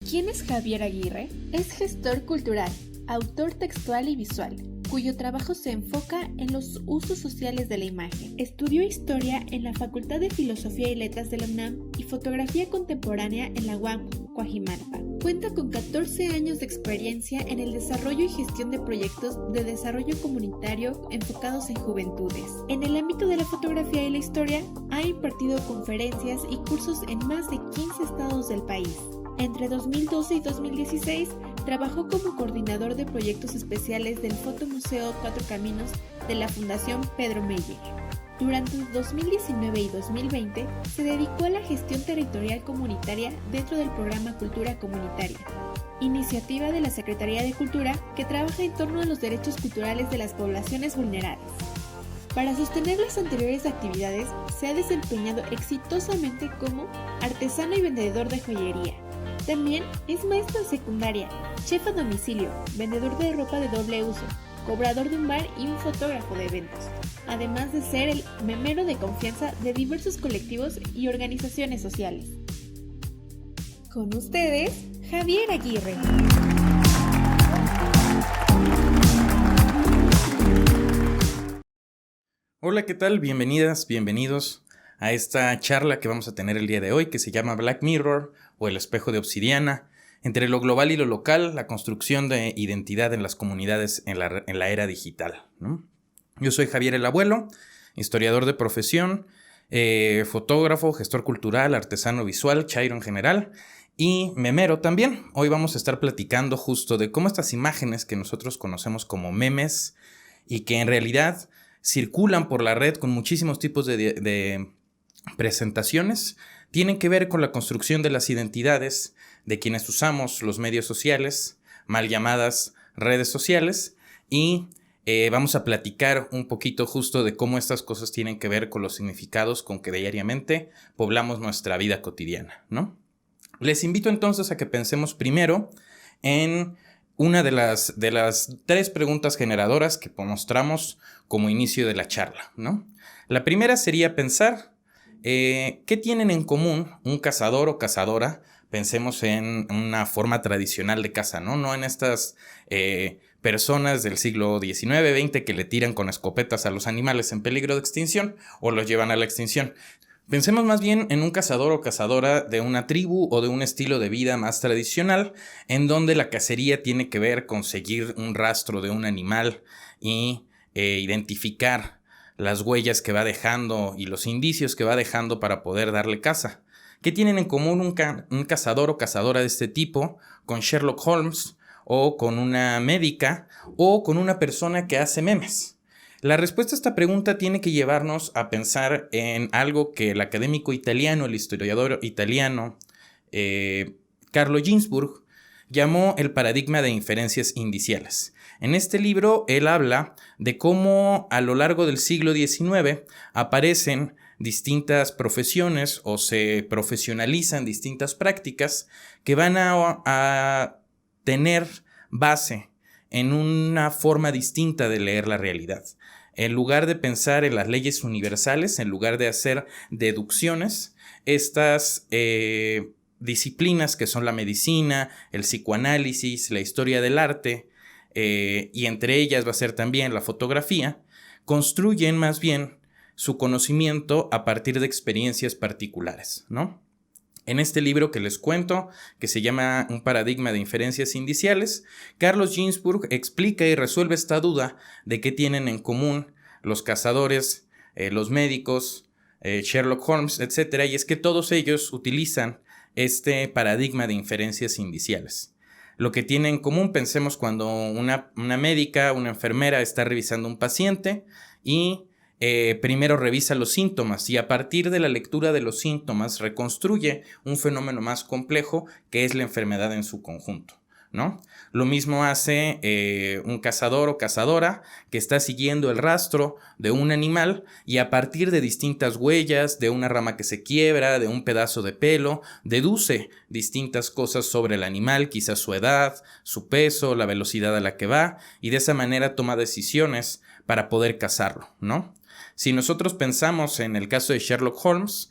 ¿Quién es Javier Aguirre? Es gestor cultural, autor textual y visual, cuyo trabajo se enfoca en los usos sociales de la imagen. Estudió historia en la Facultad de Filosofía y Letras de la UNAM y fotografía contemporánea en la UAM, Coajimalpa. Cuenta con 14 años de experiencia en el desarrollo y gestión de proyectos de desarrollo comunitario enfocados en juventudes. En el ámbito de la fotografía y la historia, ha impartido conferencias y cursos en más de 15 estados del país. Entre 2012 y 2016, trabajó como coordinador de proyectos especiales del Fotomuseo Cuatro Caminos de la Fundación Pedro Meyer. Durante 2019 y 2020, se dedicó a la gestión territorial comunitaria dentro del programa Cultura Comunitaria, iniciativa de la Secretaría de Cultura que trabaja en torno a los derechos culturales de las poblaciones vulnerables. Para sostener las anteriores actividades, se ha desempeñado exitosamente como artesano y vendedor de joyería. También es maestro de secundaria, chef a domicilio, vendedor de ropa de doble uso, cobrador de un bar y un fotógrafo de eventos, además de ser el memero de confianza de diversos colectivos y organizaciones sociales. Con ustedes, Javier Aguirre. Hola, ¿qué tal? Bienvenidas, bienvenidos a esta charla que vamos a tener el día de hoy, que se llama Black Mirror o el espejo de obsidiana, entre lo global y lo local, la construcción de identidad en las comunidades en la era digital, ¿no? Yo soy Javier el Abuelo, historiador de profesión, fotógrafo, gestor cultural, artesano visual, chairo en general y memero también. Hoy vamos a estar platicando justo de cómo estas imágenes que nosotros conocemos como memes y que en realidad circulan por la red con muchísimos tipos de presentaciones, tienen que ver con la construcción de las identidades de quienes usamos los medios sociales, mal llamadas redes sociales, y vamos a platicar un poquito justo de cómo estas cosas tienen que ver con los significados con que diariamente poblamos nuestra vida cotidiana, ¿no? Les invito entonces a que pensemos primero en una de las tres preguntas generadoras que mostramos como inicio de la charla, ¿no? La primera sería pensar ¿qué tienen en común un cazador o cazadora? Pensemos en una forma tradicional de caza, ¿no? No en estas personas del siglo XIX, XX que le tiran con escopetas a los animales en peligro de extinción o los llevan a la extinción. Pensemos más bien en un cazador o cazadora de una tribu o de un estilo de vida más tradicional, en donde la cacería tiene que ver con seguir un rastro de un animal y identificar las huellas que va dejando y los indicios que va dejando para poder darle caza. ¿Qué tienen en común un cazador o cazadora de este tipo con Sherlock Holmes o con una médica o con una persona que hace memes? La respuesta a esta pregunta tiene que llevarnos a pensar en algo que el académico italiano, el historiador italiano Carlo Ginzburg, llamó el paradigma de inferencias indiciales. En este libro él habla de cómo a lo largo del siglo XIX aparecen distintas profesiones o se profesionalizan distintas prácticas que van a tener base en una forma distinta de leer la realidad. En lugar de pensar en las leyes universales, en lugar de hacer deducciones, estas disciplinas que son la medicina, el psicoanálisis, la historia del arte, y entre ellas va a ser también la fotografía, construyen más bien su conocimiento a partir de experiencias particulares, ¿no? En este libro que les cuento, que se llama Un paradigma de inferencias indiciales, Carlos Ginzburg explica y resuelve esta duda de qué tienen en común los cazadores, los médicos, Sherlock Holmes, etc. Y es que todos ellos utilizan este paradigma de inferencias indiciales. Lo que tienen en común, pensemos cuando una médica, una enfermera está revisando un paciente y primero revisa los síntomas y a partir de la lectura de los síntomas reconstruye un fenómeno más complejo que es la enfermedad en su conjunto, ¿no? Lo mismo hace un cazador o cazadora que está siguiendo el rastro de un animal y a partir de distintas huellas, de una rama que se quiebra, de un pedazo de pelo, deduce distintas cosas sobre el animal, quizás su edad, su peso, la velocidad a la que va, y de esa manera toma decisiones para poder cazarlo, ¿no? Si nosotros pensamos en el caso de Sherlock Holmes,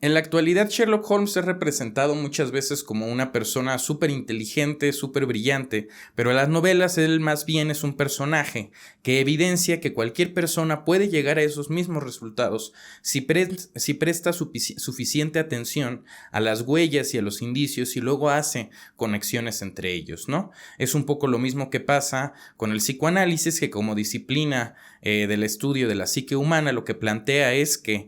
En la actualidad, Sherlock Holmes es representado muchas veces como una persona súper inteligente, súper brillante, pero en las novelas él más bien es un personaje que evidencia que cualquier persona puede llegar a esos mismos resultados si presta suficiente atención a las huellas y a los indicios y luego hace conexiones entre ellos, ¿no? Es un poco lo mismo que pasa con el psicoanálisis, que como disciplina del estudio de la psique humana lo que plantea es que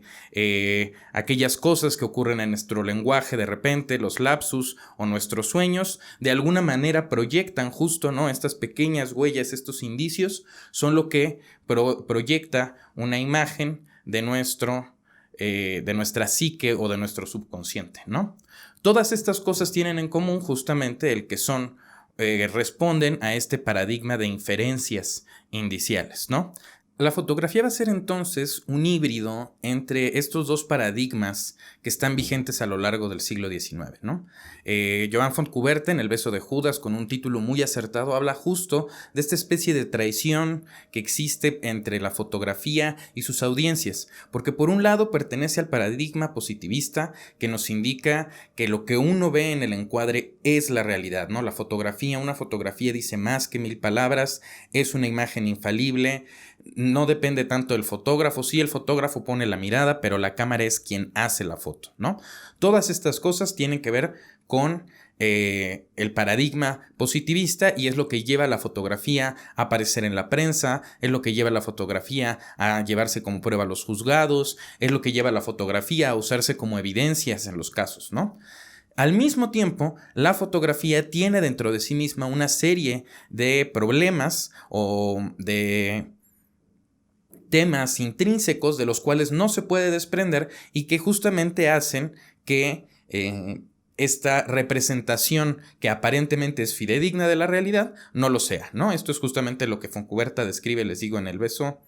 aquellas cosas que ocurren en nuestro lenguaje de repente, los lapsus o nuestros sueños, de alguna manera proyectan justo, ¿no? Estas pequeñas huellas, estos indicios, son lo que proyecta una imagen de nuestra psique o de nuestro subconsciente, ¿no? Todas estas cosas tienen en común justamente el que responden a este paradigma de inferencias indiciales, ¿no? La fotografía va a ser entonces un híbrido entre estos dos paradigmas que están vigentes a lo largo del siglo XIX, ¿no? Joan Fontcuberta, en El beso de Judas, con un título muy acertado, habla justo de esta especie de traición que existe entre la fotografía y sus audiencias, porque por un lado pertenece al paradigma positivista que nos indica que lo que uno ve en el encuadre es la realidad, ¿no? Una fotografía dice más que 1000 palabras, es una imagen infalible, no depende tanto del fotógrafo. Sí, el fotógrafo pone la mirada, pero la cámara es quien hace la foto, ¿no? Todas estas cosas tienen que ver con el paradigma positivista y es lo que lleva a la fotografía a aparecer en la prensa, es lo que lleva a la fotografía a llevarse como prueba a los juzgados, es lo que lleva a la fotografía a usarse como evidencias en los casos, ¿no? Al mismo tiempo, la fotografía tiene dentro de sí misma una serie de problemas o de temas intrínsecos de los cuales no se puede desprender y que justamente hacen que esta representación que aparentemente es fidedigna de la realidad no lo sea, ¿no? Esto es justamente lo que Fontcuberta describe, les digo, en El beso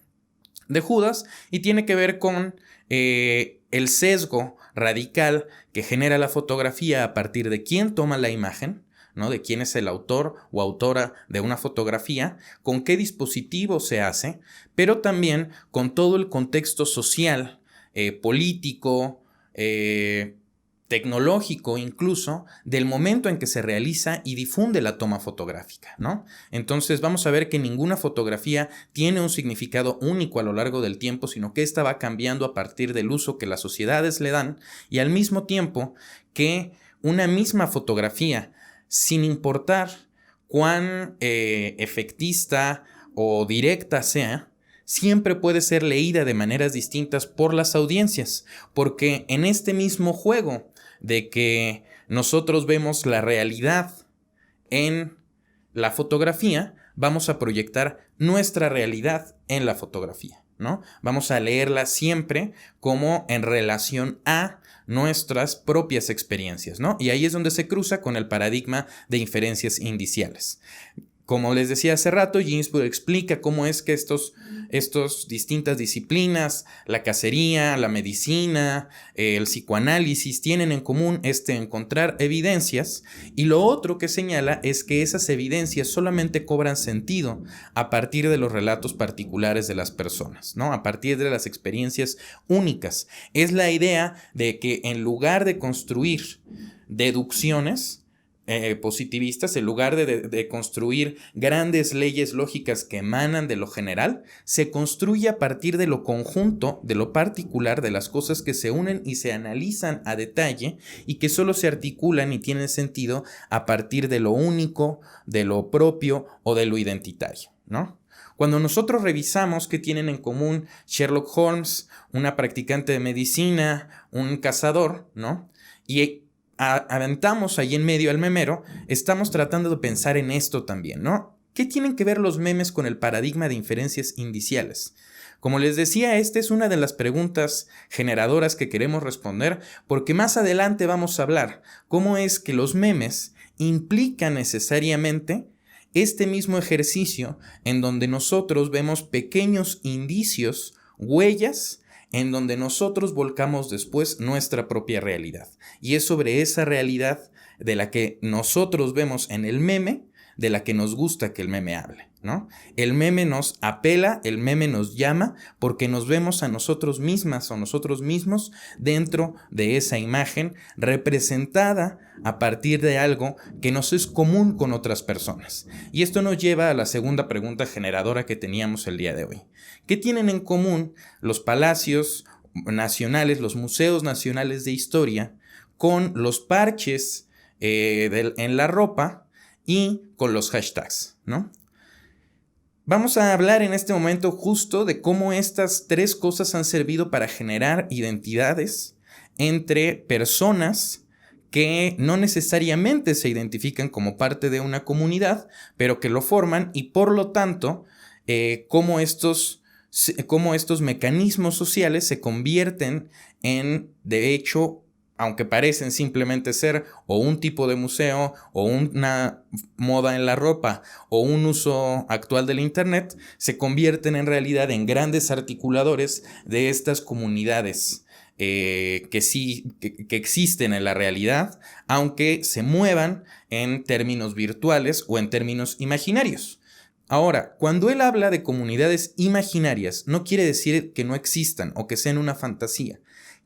de Judas y tiene que ver con el sesgo radical que genera la fotografía a partir de quién toma la imagen, ¿no? De quién es el autor o autora de una fotografía, con qué dispositivo se hace, pero también con todo el contexto social, político, tecnológico incluso, del momento en que se realiza y difunde la toma fotográfica, ¿no? Entonces vamos a ver que ninguna fotografía tiene un significado único a lo largo del tiempo, sino que esta va cambiando a partir del uso que las sociedades le dan y al mismo tiempo que una misma fotografía, sin importar cuán efectista o directa sea, siempre puede ser leída de maneras distintas por las audiencias, porque en este mismo juego de que nosotros vemos la realidad en la fotografía, vamos a proyectar nuestra realidad en la fotografía, ¿no? Vamos a leerla siempre como en relación a nuestras propias experiencias, ¿no? Y ahí es donde se cruza con el paradigma de inferencias indiciales. Como les decía hace rato, Ginsburg explica cómo es que estos distintas disciplinas, la cacería, la medicina, el psicoanálisis, tienen en común encontrar evidencias, y lo otro que señala es que esas evidencias solamente cobran sentido a partir de los relatos particulares de las personas, ¿no? A partir de las experiencias únicas. Es la idea de que en lugar de construir deducciones positivistas, en lugar de construir grandes leyes lógicas que emanan de lo general, se construye a partir de lo conjunto, de lo particular, de las cosas que se unen y se analizan a detalle y que solo se articulan y tienen sentido a partir de lo único, de lo propio o de lo identitario, ¿no? Cuando nosotros revisamos qué tienen en común Sherlock Holmes, una practicante de medicina, un cazador, ¿no? Y aventamos ahí en medio al memero, estamos tratando de pensar en esto también, ¿no? ¿Qué tienen que ver los memes con el paradigma de inferencias indiciales? Como les decía, esta es una de las preguntas generadoras que queremos responder, porque más adelante vamos a hablar cómo es que los memes implican necesariamente este mismo ejercicio en donde nosotros vemos pequeños indicios, huellas, en donde nosotros volcamos después nuestra propia realidad. Y es sobre esa realidad de la que nosotros vemos en el meme, de la que nos gusta que el meme hable. ¿no? El meme nos apela, el meme nos llama porque nos vemos a nosotros mismas o nosotros mismos dentro de esa imagen representada a partir de algo que nos es común con otras personas. Y esto nos lleva a la segunda pregunta generadora que teníamos el día de hoy. ¿Qué tienen en común los palacios nacionales, los museos nacionales de historia, con los parches en la ropa y con los hashtags, ¿no? Vamos a hablar en este momento justo de cómo estas tres cosas han servido para generar identidades entre personas que no necesariamente se identifican como parte de una comunidad, pero que lo forman, y por lo tanto, cómo estos mecanismos sociales se convierten en, de hecho, aunque parecen simplemente ser o un tipo de museo o una moda en la ropa o un uso actual del internet, se convierten en realidad en grandes articuladores de estas comunidades que existen en la realidad, aunque se muevan en términos virtuales o en términos imaginarios. Ahora, cuando él habla de comunidades imaginarias, no quiere decir que no existan o que sean una fantasía.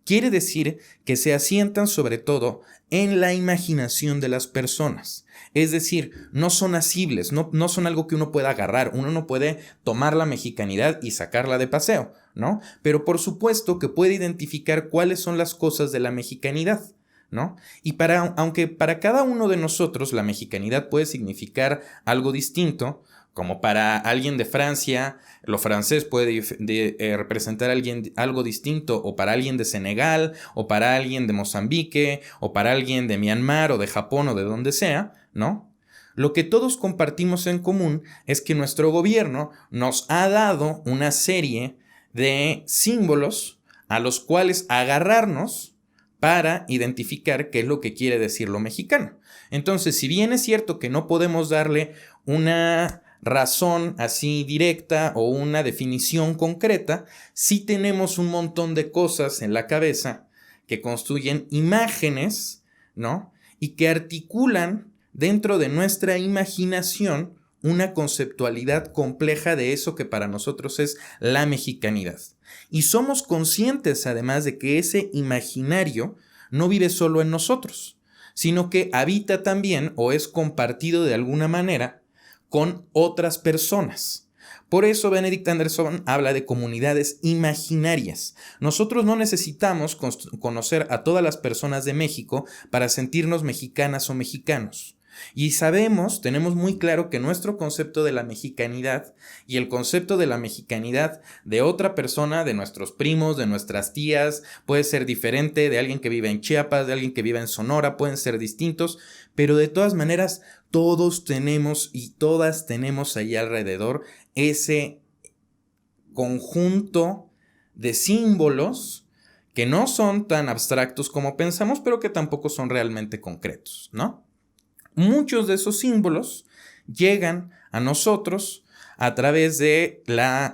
Quiere decir que se asientan sobre todo en la imaginación de las personas. Es decir, no son asibles, no son algo que uno pueda agarrar. Uno no puede tomar la mexicanidad y sacarla de paseo, ¿no? Pero por supuesto que puede identificar cuáles son las cosas de la mexicanidad, ¿no? Y aunque para cada uno de nosotros la mexicanidad puede significar algo distinto, como para alguien de Francia, lo francés puede representar algo distinto, o para alguien de Senegal, o para alguien de Mozambique, o para alguien de Myanmar, o de Japón, o de donde sea, ¿no? Lo que todos compartimos en común es que nuestro gobierno nos ha dado una serie de símbolos a los cuales agarrarnos para identificar qué es lo que quiere decir lo mexicano. Entonces, si bien es cierto que no podemos darle una razón así directa o una definición concreta, sí tenemos un montón de cosas en la cabeza que construyen imágenes, ¿no? Y que articulan dentro de nuestra imaginación una conceptualidad compleja de eso que para nosotros es la mexicanidad. Y somos conscientes además de que ese imaginario no vive solo en nosotros, sino que habita también o es compartido de alguna manera con otras personas. Por eso Benedict Anderson habla de comunidades imaginarias. Nosotros no necesitamos conocer a todas las personas de México para sentirnos mexicanas o mexicanos. Y tenemos muy claro que nuestro concepto de la mexicanidad y el concepto de la mexicanidad de otra persona, de nuestros primos, de nuestras tías, puede ser diferente de alguien que vive en Chiapas, de alguien que vive en Sonora, pueden ser distintos, pero de todas maneras todos tenemos y todas tenemos ahí alrededor ese conjunto de símbolos que no son tan abstractos como pensamos, pero que tampoco son realmente concretos, ¿no? Muchos de esos símbolos llegan a nosotros a través de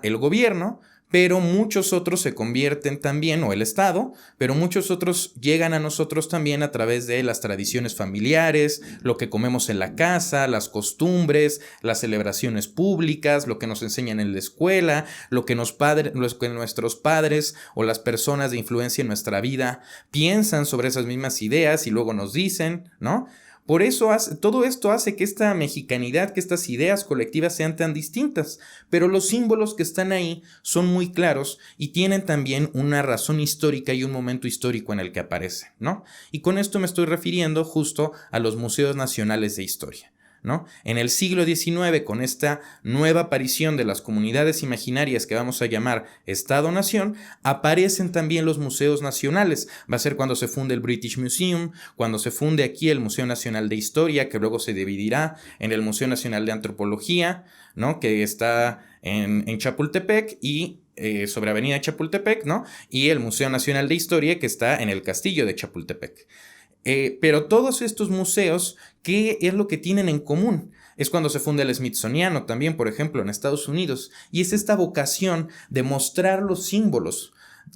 el gobierno, pero muchos otros se convierten también, o el Estado, pero muchos otros llegan a nosotros también a través de las tradiciones familiares, lo que comemos en la casa, las costumbres, las celebraciones públicas, lo que nos enseñan en la escuela, lo que nuestros padres o las personas de influencia en nuestra vida piensan sobre esas mismas ideas y luego nos dicen, ¿no? Por eso todo esto hace que esta mexicanidad, que estas ideas colectivas sean tan distintas, pero los símbolos que están ahí son muy claros y tienen también una razón histórica y un momento histórico en el que aparecen, ¿no? Y con esto me estoy refiriendo justo a los museos nacionales de historia, ¿no? En el siglo XIX, con esta nueva aparición de las comunidades imaginarias que vamos a llamar Estado-Nación, aparecen también los museos nacionales. Va a ser cuando se funde el British Museum, cuando se funde aquí el Museo Nacional de Historia, que luego se dividirá en el Museo Nacional de Antropología, ¿no? Que está en Chapultepec y sobre Avenida Chapultepec, ¿no? Y el Museo Nacional de Historia, que está en el Castillo de Chapultepec. Pero todos estos museos, ¿qué es lo que tienen en común? Es cuando se funda el Smithsoniano también, por ejemplo, en Estados Unidos. Y es esta vocación de mostrar los símbolos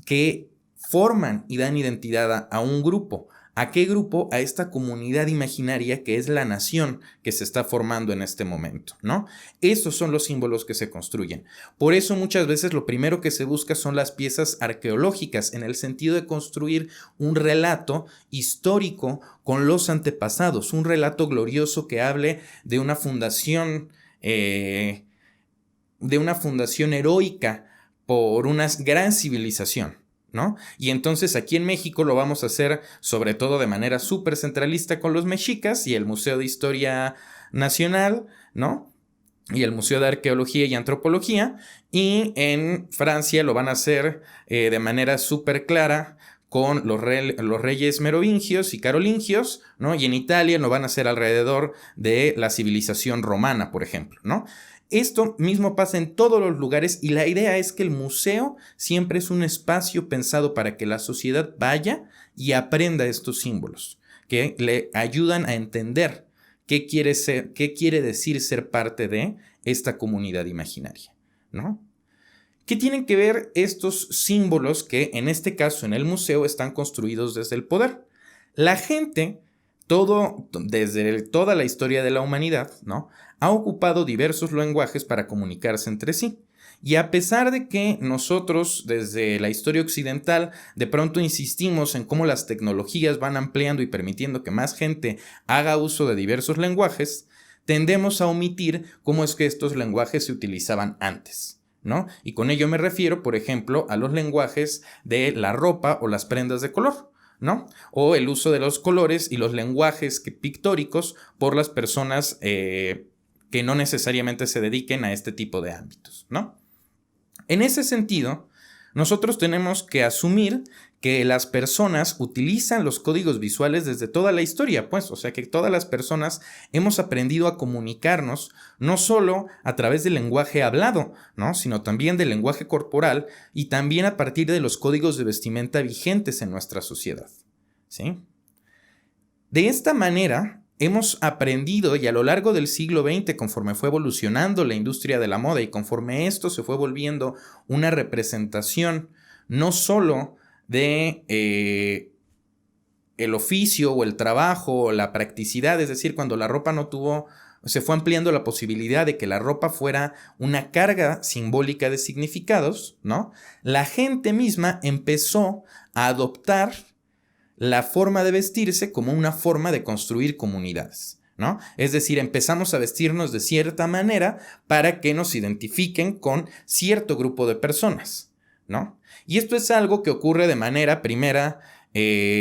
que forman y dan identidad a un grupo, ¿A qué grupo? A esta comunidad imaginaria que es la nación que se está formando en este momento, ¿no? Esos son los símbolos que se construyen. Por eso muchas veces lo primero que se busca son las piezas arqueológicas, en el sentido de construir un relato histórico con los antepasados, un relato glorioso que hable de una fundación heroica por una gran civilización, ¿no? Y entonces aquí en México lo vamos a hacer sobre todo de manera súper centralista con los mexicas y el Museo de Historia Nacional, ¿no? Y el Museo de Arqueología y Antropología. Y en Francia lo van a hacer de manera súper clara con los reyes merovingios y carolingios, ¿no? Y en Italia lo van a hacer alrededor de la civilización romana, por ejemplo, ¿no? Esto mismo pasa en todos los lugares y la idea es que el museo siempre es un espacio pensado para que la sociedad vaya y aprenda estos símbolos, que le ayudan a entender qué quiere decir ser parte de esta comunidad imaginaria, ¿no? ¿Qué tienen que ver estos símbolos que en este caso en el museo están construidos desde el poder? La gente, desde toda la historia de la humanidad, ¿no?, ha ocupado diversos lenguajes para comunicarse entre sí. Y a pesar de que nosotros desde la historia occidental de pronto insistimos en cómo las tecnologías van ampliando y permitiendo que más gente haga uso de diversos lenguajes, tendemos a omitir cómo es que estos lenguajes se utilizaban antes, ¿no? Y con ello me refiero, por ejemplo, a los lenguajes de la ropa o las prendas de color, ¿no? O el uso de los colores y los lenguajes pictóricos por las personas que no necesariamente se dediquen a este tipo de ámbitos, ¿no? En ese sentido, nosotros tenemos que asumir que las personas utilizan los códigos visuales desde toda la historia, pues, o sea que todas las personas hemos aprendido a comunicarnos no solo a través del lenguaje hablado, ¿no?, sino también del lenguaje corporal y también a partir de los códigos de vestimenta vigentes en nuestra sociedad, ¿sí? De esta manera, hemos aprendido y a lo largo del siglo XX, conforme fue evolucionando la industria de la moda y conforme esto se fue volviendo una representación no solo de el oficio o el trabajo o la practicidad, es decir, cuando la ropa se fue ampliando la posibilidad de que la ropa fuera una carga simbólica de significados, ¿no? La gente misma empezó a adoptar la forma de vestirse como una forma de construir comunidades, ¿no? Es decir, empezamos a vestirnos de cierta manera para que nos identifiquen con cierto grupo de personas, ¿no? Y esto es algo que ocurre de manera primera,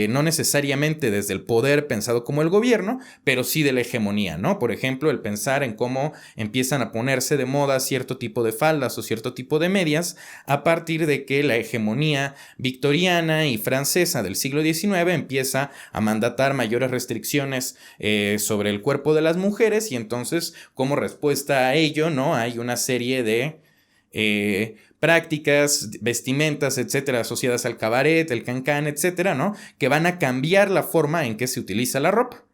no necesariamente desde el poder pensado como el gobierno, pero sí de la hegemonía, ¿no? Por ejemplo, el pensar en cómo empiezan a ponerse de moda cierto tipo de faldas o cierto tipo de medias a partir de que la hegemonía victoriana y francesa del siglo XIX empieza a mandatar mayores restricciones sobre el cuerpo de las mujeres y entonces como respuesta a ello, ¿no?, hay una serie de prácticas, vestimentas, etcétera, asociadas al cabaret, el cancán, etcétera, ¿no?, que van a cambiar la forma en que se utiliza la ropa.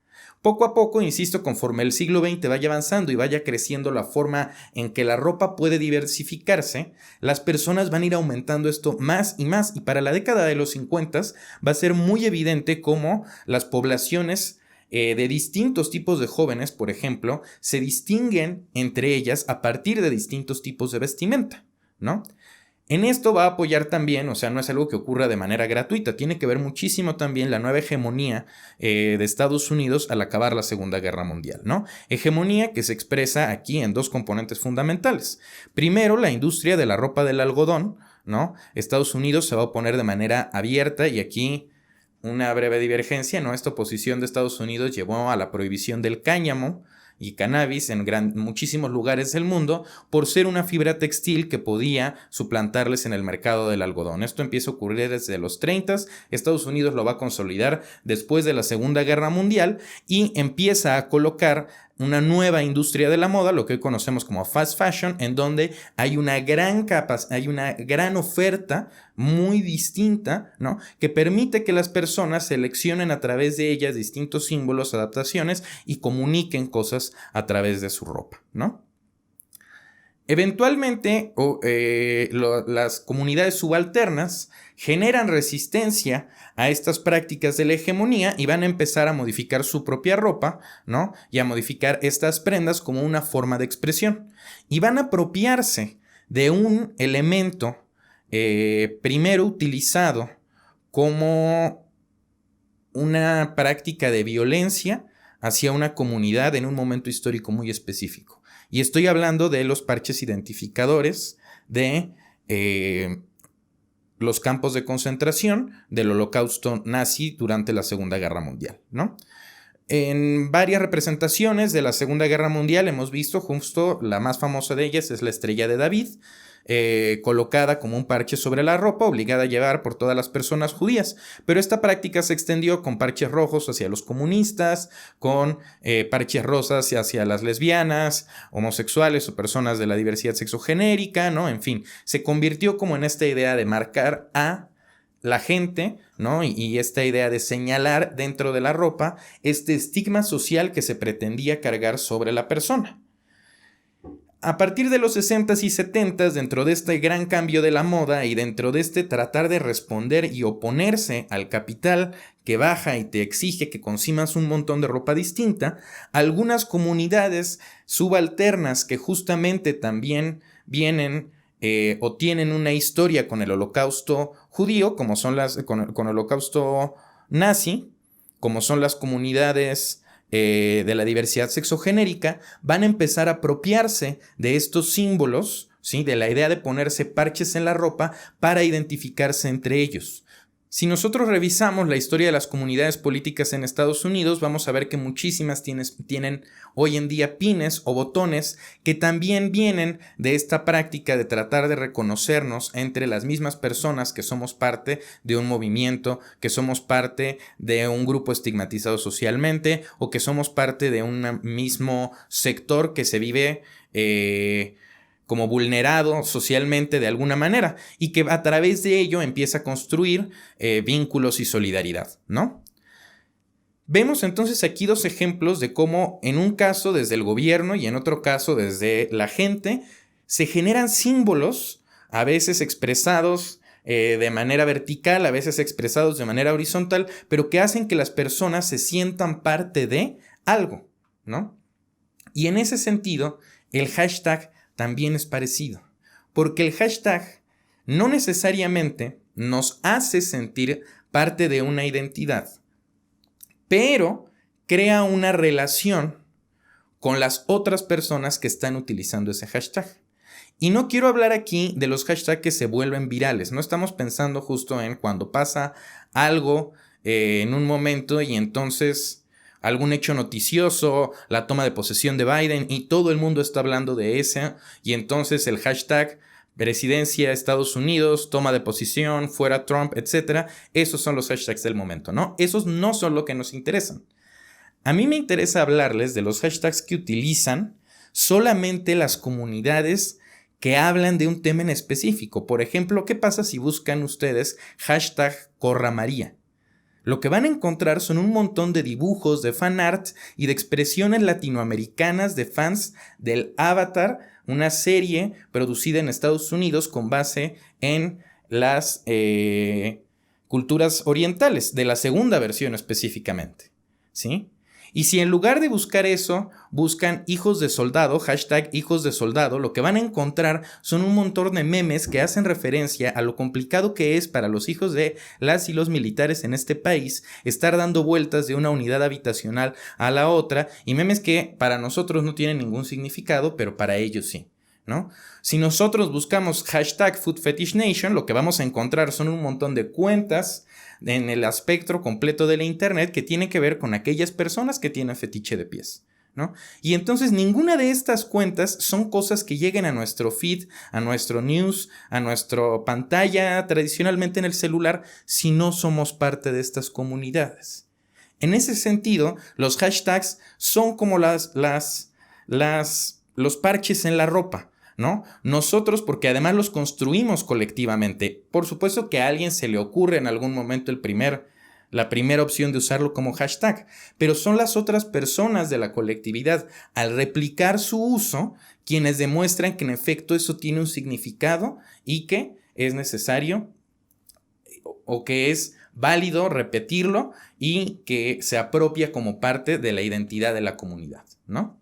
Poco a poco, insisto, conforme el siglo XX vaya avanzando y vaya creciendo la forma en que la ropa puede diversificarse, las personas van a ir aumentando esto más y más, y para la década de los 50 va a ser muy evidente cómo las poblaciones de distintos tipos de jóvenes, por ejemplo, se distinguen entre ellas a partir de distintos tipos de vestimenta, ¿no? En esto va a apoyar también, o sea, no es algo que ocurra de manera gratuita, tiene que ver muchísimo también la nueva hegemonía de Estados Unidos al acabar la Segunda Guerra Mundial, ¿no? Hegemonía que se expresa aquí en dos componentes fundamentales. Primero, la industria de la ropa del algodón, ¿no? Estados Unidos se va a oponer de manera abierta y aquí una breve divergencia, ¿no? Esta oposición de Estados Unidos llevó a la prohibición del cáñamo y cannabis en muchísimos lugares del mundo por ser una fibra textil que podía suplantarles en el mercado del algodón. Esto empieza a ocurrir desde los 30, Estados Unidos lo va a consolidar después de la Segunda Guerra Mundial y empieza a colocar una nueva industria de la moda, lo que hoy conocemos como fast fashion, en donde hay una gran oferta muy distinta, ¿no?, que permite que las personas seleccionen a través de ellas distintos símbolos, adaptaciones y comuniquen cosas a través de su ropa, ¿no? Eventualmente, las comunidades subalternas generan resistencia a estas prácticas de la hegemonía y van a empezar a modificar su propia ropa, ¿no? Y a modificar estas prendas como una forma de expresión. Y van a apropiarse de un elemento primero utilizado como una práctica de violencia hacia una comunidad en un momento histórico muy específico. Y estoy hablando de los parches identificadores de los campos de concentración del Holocausto nazi durante la Segunda Guerra Mundial, ¿no? En varias representaciones de la Segunda Guerra Mundial hemos visto, justo la más famosa de ellas es la estrella de David, colocada como un parche sobre la ropa, obligada a llevar por todas las personas judías. Pero esta práctica se extendió con parches rojos hacia los comunistas, con parches rosas hacia las lesbianas, homosexuales o personas de la diversidad sexogenérica, ¿no? En fin, se convirtió como en esta idea de marcar a la gente, ¿no? Y esta idea de señalar dentro de la ropa este estigma social que se pretendía cargar sobre la persona. A partir de los 60s y 70s, dentro de este gran cambio de la moda y dentro de este tratar de responder y oponerse al capital que baja y te exige que consumas un montón de ropa distinta, algunas comunidades subalternas que justamente también vienen o tienen una historia con el holocausto judío, como son con el holocausto nazi, como son las comunidades de la diversidad sexogenérica, van a empezar a apropiarse de estos símbolos, ¿sí? De la idea de ponerse parches en la ropa para identificarse entre ellos. Si nosotros revisamos la historia de las comunidades políticas en Estados Unidos, vamos a ver que muchísimas tienen hoy en día pines o botones que también vienen de esta práctica de tratar de reconocernos entre las mismas personas que somos parte de un movimiento, que somos parte de un grupo estigmatizado socialmente o que somos parte de un mismo sector que se vive como vulnerado socialmente de alguna manera y que a través de ello empieza a construir vínculos y solidaridad, ¿no? Vemos entonces aquí dos ejemplos de cómo en un caso desde el gobierno y en otro caso desde la gente se generan símbolos, a veces expresados de manera vertical, a veces expresados de manera horizontal, pero que hacen que las personas se sientan parte de algo, ¿no? Y en ese sentido, el hashtag también es parecido, porque el hashtag no necesariamente nos hace sentir parte de una identidad, pero crea una relación con las otras personas que están utilizando ese hashtag. Y no quiero hablar aquí de los hashtags que se vuelven virales, no estamos pensando justo en cuando pasa algo en un momento y entonces algún hecho noticioso, la toma de posesión de Biden y todo el mundo está hablando de ese y entonces el hashtag presidencia Estados Unidos, toma de posición, fuera Trump, etc. Esos son los hashtags del momento, ¿no? Esos no son lo que nos interesan. A mí me interesa hablarles de los hashtags que utilizan solamente las comunidades que hablan de un tema en específico. Por ejemplo, ¿qué pasa si buscan ustedes hashtag Corra María? Lo que van a encontrar son un montón de dibujos, de fan art y de expresiones latinoamericanas de fans del Avatar, una serie producida en Estados Unidos con base en las culturas orientales, de la segunda versión específicamente, ¿sí? Y si en lugar de buscar eso, buscan hijos de soldado, hashtag hijos de soldado, lo que van a encontrar son un montón de memes que hacen referencia a lo complicado que es para los hijos de las y los militares en este país estar dando vueltas de una unidad habitacional a la otra, y memes que para nosotros no tienen ningún significado, pero para ellos sí, ¿no? Si nosotros buscamos hashtag Food Fetish Nation, lo que vamos a encontrar son un montón de cuentas en el espectro completo de la internet que tiene que ver con aquellas personas que tienen fetiche de pies, ¿no? Y entonces ninguna de estas cuentas son cosas que lleguen a nuestro feed, a nuestro news, a nuestra pantalla tradicionalmente en el celular si no somos parte de estas comunidades. En ese sentido, los hashtags son como los parches en la ropa, ¿no? Nosotros, porque además los construimos colectivamente. Por supuesto que a alguien se le ocurre en algún momento el primer la primera opción de usarlo como hashtag, pero son las otras personas de la colectividad, al replicar su uso, quienes demuestran que en efecto eso tiene un significado y que es necesario o que es válido repetirlo y que se apropia como parte de la identidad de la comunidad, ¿no?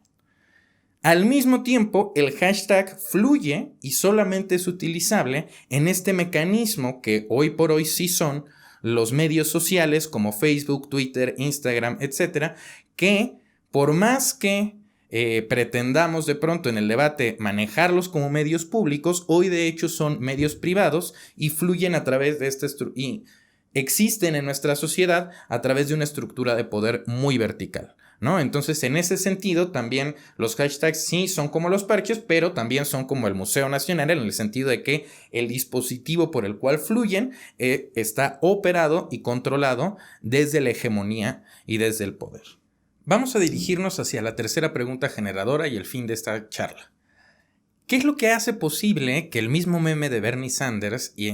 Al mismo tiempo, el hashtag fluye y solamente es utilizable en este mecanismo que hoy por hoy sí son los medios sociales como Facebook, Twitter, Instagram, etcétera, que por más que pretendamos de pronto en el debate manejarlos como medios públicos, hoy de hecho son medios privados y fluyen a través de y existen en nuestra sociedad a través de una estructura de poder muy vertical, ¿no? Entonces, en ese sentido, también los hashtags sí son como los parches, pero también son como el Museo Nacional, en el sentido de que el dispositivo por el cual fluyen está operado y controlado desde la hegemonía y desde el poder. Vamos a dirigirnos hacia la tercera pregunta generadora y el fin de esta charla. ¿Qué es lo que hace posible que el mismo meme de Bernie Sanders y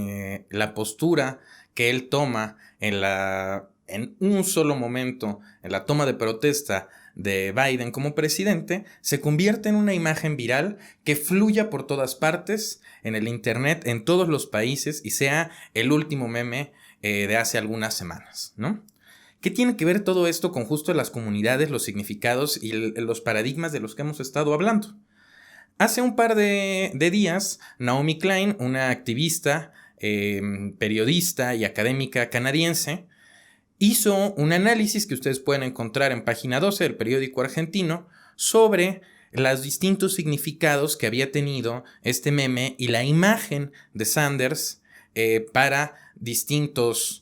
la postura que él toma en un solo momento, en la toma de protesta de Biden como presidente, se convierta en una imagen viral que fluya por todas partes, en el internet, en todos los países, y sea el último meme de hace algunas semanas, ¿no? ¿Qué tiene que ver todo esto con justo las comunidades, los significados y los paradigmas de los que hemos estado hablando? Hace un par de días, Naomi Klein, una activista, periodista y académica canadiense, hizo un análisis que ustedes pueden encontrar en página 12 del periódico argentino sobre los distintos significados que había tenido este meme y la imagen de Sanders para distintos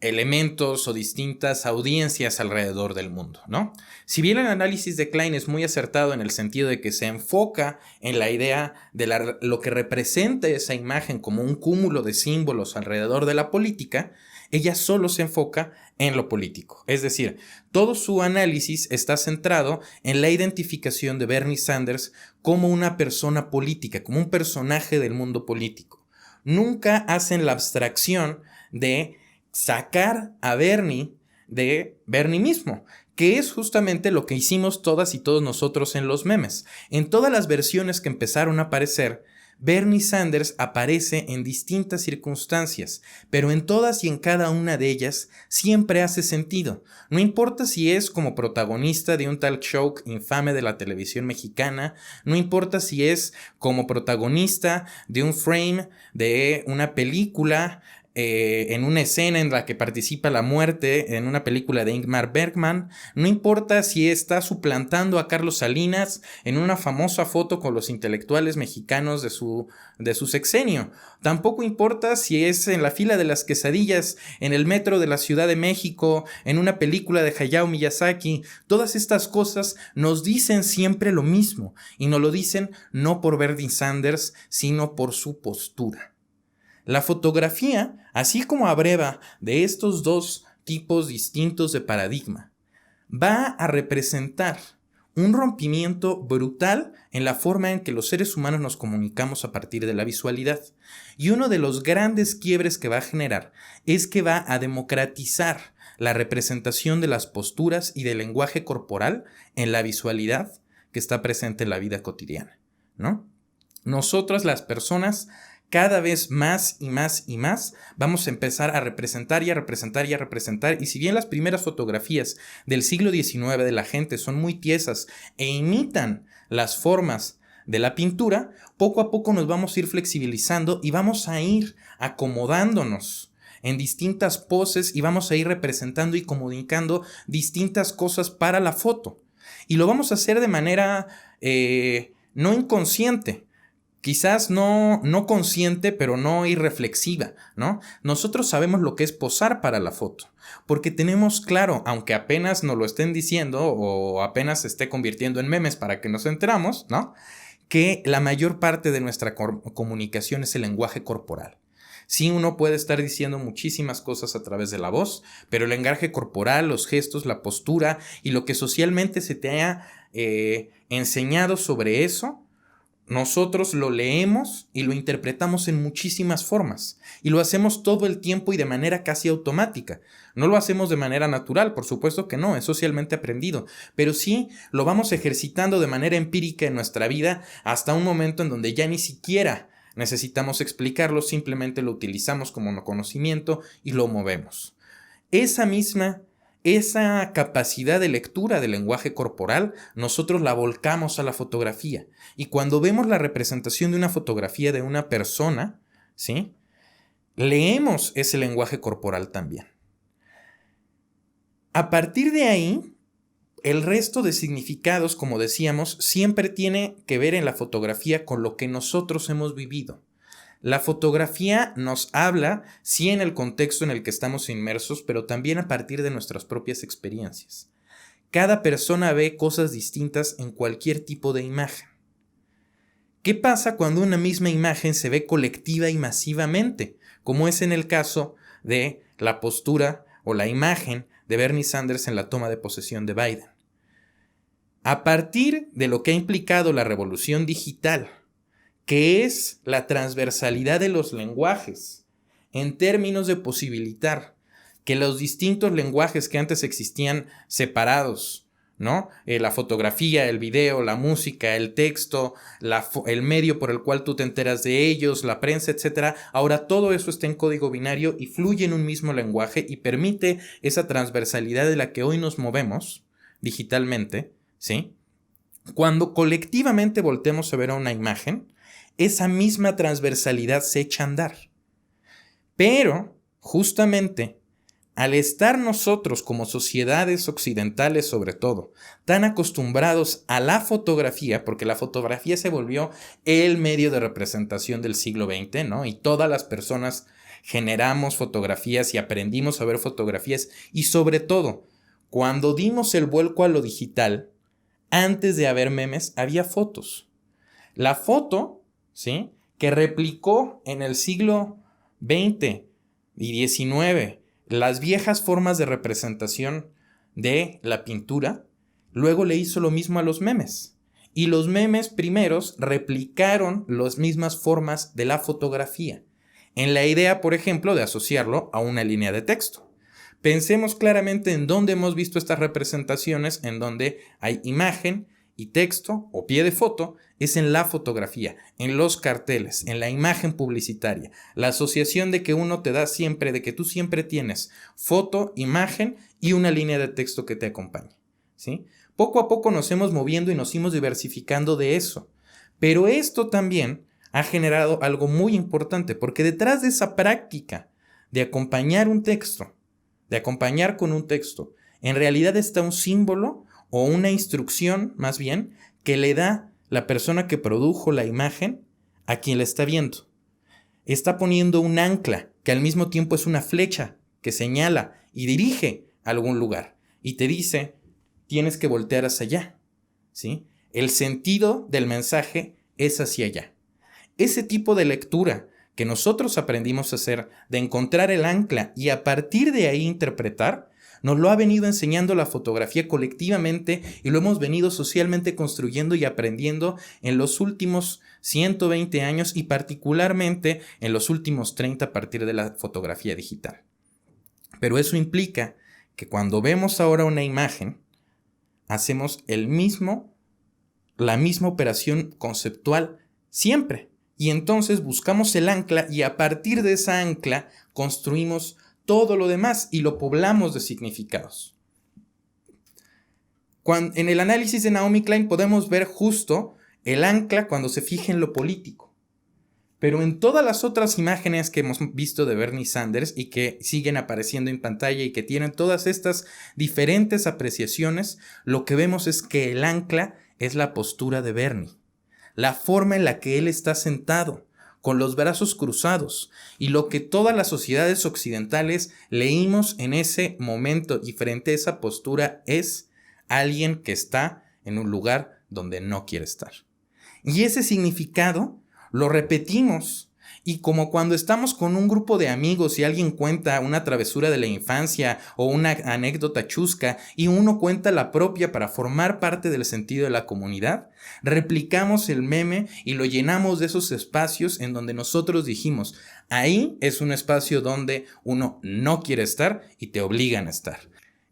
elementos o distintas audiencias alrededor del mundo, ¿no? Si bien el análisis de Klein es muy acertado en el sentido de que se enfoca en la idea de lo que representa esa imagen como un cúmulo de símbolos alrededor de la política, ella solo se enfoca en lo político. Es decir, todo su análisis está centrado en la identificación de Bernie Sanders como una persona política, como un personaje del mundo político. Nunca hacen la abstracción de sacar a Bernie de Bernie mismo, que es justamente lo que hicimos todas y todos nosotros en los memes. En todas las versiones que empezaron a aparecer, Bernie Sanders aparece en distintas circunstancias, pero en todas y en cada una de ellas siempre hace sentido. No importa si es como protagonista de un talk show infame de la televisión mexicana, no importa si es como protagonista de un frame de una película, en una escena en la que participa la muerte en una película de Ingmar Bergman, no importa si está suplantando a Carlos Salinas en una famosa foto con los intelectuales mexicanos de su sexenio, tampoco importa si es en la fila de las quesadillas en el metro de la Ciudad de México, en una película de Hayao Miyazaki. Todas estas cosas nos dicen siempre lo mismo, y nos lo dicen no por Bernie Sanders, sino por su postura. La fotografía, así como abreva de estos dos tipos distintos de paradigma, va a representar un rompimiento brutal en la forma en que los seres humanos nos comunicamos a partir de la visualidad. Y uno de los grandes quiebres que va a generar es que va a democratizar la representación de las posturas y del lenguaje corporal en la visualidad que está presente en la vida cotidiana, ¿no? Nosotras, las personas, cada vez más y más y más vamos a empezar a representar y a representar y a representar, y si bien las primeras fotografías del siglo XIX de la gente son muy tiesas e imitan las formas de la pintura, poco a poco nos vamos a ir flexibilizando y vamos a ir acomodándonos en distintas poses y vamos a ir representando y comunicando distintas cosas para la foto. Y lo vamos a hacer de manera no inconsciente, quizás no consciente, pero no irreflexiva, ¿no? Nosotros sabemos lo que es posar para la foto, porque tenemos claro, aunque apenas nos lo estén diciendo o apenas se esté convirtiendo en memes para que nos enteramos, ¿no?, que la mayor parte de nuestra comunicación es el lenguaje corporal. Sí, uno puede estar diciendo muchísimas cosas a través de la voz, pero el lenguaje corporal, los gestos, la postura y lo que socialmente se te haya enseñado sobre eso nosotros lo leemos y lo interpretamos en muchísimas formas y lo hacemos todo el tiempo y de manera casi automática. No lo hacemos de manera natural, por supuesto que no, es socialmente aprendido, pero sí lo vamos ejercitando de manera empírica en nuestra vida hasta un momento en donde ya ni siquiera necesitamos explicarlo, simplemente lo utilizamos como conocimiento y lo movemos. Esa capacidad de lectura del lenguaje corporal, nosotros la volcamos a la fotografía. Y cuando vemos la representación de una fotografía de una persona, ¿sí?, leemos ese lenguaje corporal también. A partir de ahí, el resto de significados, como decíamos, siempre tiene que ver en la fotografía con lo que nosotros hemos vivido. La fotografía nos habla, sí, en el contexto en el que estamos inmersos, pero también a partir de nuestras propias experiencias. Cada persona ve cosas distintas en cualquier tipo de imagen. ¿Qué pasa cuando una misma imagen se ve colectiva y masivamente? Como es en el caso de la postura o la imagen de Bernie Sanders en la toma de posesión de Biden. A partir de lo que ha implicado la revolución digital, que es la transversalidad de los lenguajes, en términos de posibilitar que los distintos lenguajes que antes existían separados, ¿no? La fotografía, el video, la música, el texto, el medio por el cual tú te enteras de ellos, la prensa, etc. Ahora todo eso está en código binario y fluye en un mismo lenguaje y permite esa transversalidad de la que hoy nos movemos digitalmente, ¿sí? Cuando colectivamente voltemos a ver a una imagen, esa misma transversalidad se echa a andar. Pero, justamente, al estar nosotros como sociedades occidentales sobre todo, tan acostumbrados a la fotografía, porque la fotografía se volvió el medio de representación del siglo XX, ¿no? Y todas las personas generamos fotografías y aprendimos a ver fotografías, y sobre todo, cuando dimos el vuelco a lo digital, antes de haber memes, había fotos. La foto, ¿sí?, que replicó en el siglo XX y XIX las viejas formas de representación de la pintura, luego le hizo lo mismo a los memes. Y los memes primeros replicaron las mismas formas de la fotografía, en la idea, por ejemplo, de asociarlo a una línea de texto. Pensemos claramente en dónde hemos visto estas representaciones, en donde hay imagen y texto o pie de foto, es en la fotografía, en los carteles, en la imagen publicitaria. La asociación de que uno te da siempre, de que tú siempre tienes foto, imagen y una línea de texto que te acompañe, ¿sí? Poco a poco nos hemos moviendo y nos hemos diversificando de eso. Pero esto también ha generado algo muy importante, porque detrás de esa práctica de acompañar un texto, de acompañar con un texto, en realidad está un símbolo o una instrucción, más bien, que le da la persona que produjo la imagen a quien la está viendo. Está poniendo un ancla, que al mismo tiempo es una flecha que señala y dirige a algún lugar. Y te dice, tienes que voltear hacia allá, ¿sí? El sentido del mensaje es hacia allá. Ese tipo de lectura que nosotros aprendimos a hacer, de encontrar el ancla y a partir de ahí interpretar, nos lo ha venido enseñando la fotografía colectivamente y lo hemos venido socialmente construyendo y aprendiendo en los últimos 120 años y particularmente en los últimos 30 a partir de la fotografía digital. Pero eso implica que cuando vemos ahora una imagen, hacemos la misma operación conceptual siempre. Y entonces buscamos el ancla y a partir de esa ancla construimos todo lo demás y lo poblamos de significados. En el análisis de Naomi Klein podemos ver justo el ancla cuando se fija en lo político. Pero en todas las otras imágenes que hemos visto de Bernie Sanders y que siguen apareciendo en pantalla y que tienen todas estas diferentes apreciaciones, lo que vemos es que el ancla es la postura de Bernie. La forma en la que él está sentado, con los brazos cruzados, y lo que todas las sociedades occidentales leímos en ese momento y frente a esa postura es alguien que está en un lugar donde no quiere estar. Y ese significado lo repetimos Y como cuando estamos con un grupo de amigos y alguien cuenta una travesura de la infancia o una anécdota chusca y uno cuenta la propia para formar parte del sentido de la comunidad, replicamos el meme y lo llenamos de esos espacios en donde nosotros dijimos, ahí es un espacio donde uno no quiere estar y te obligan a estar.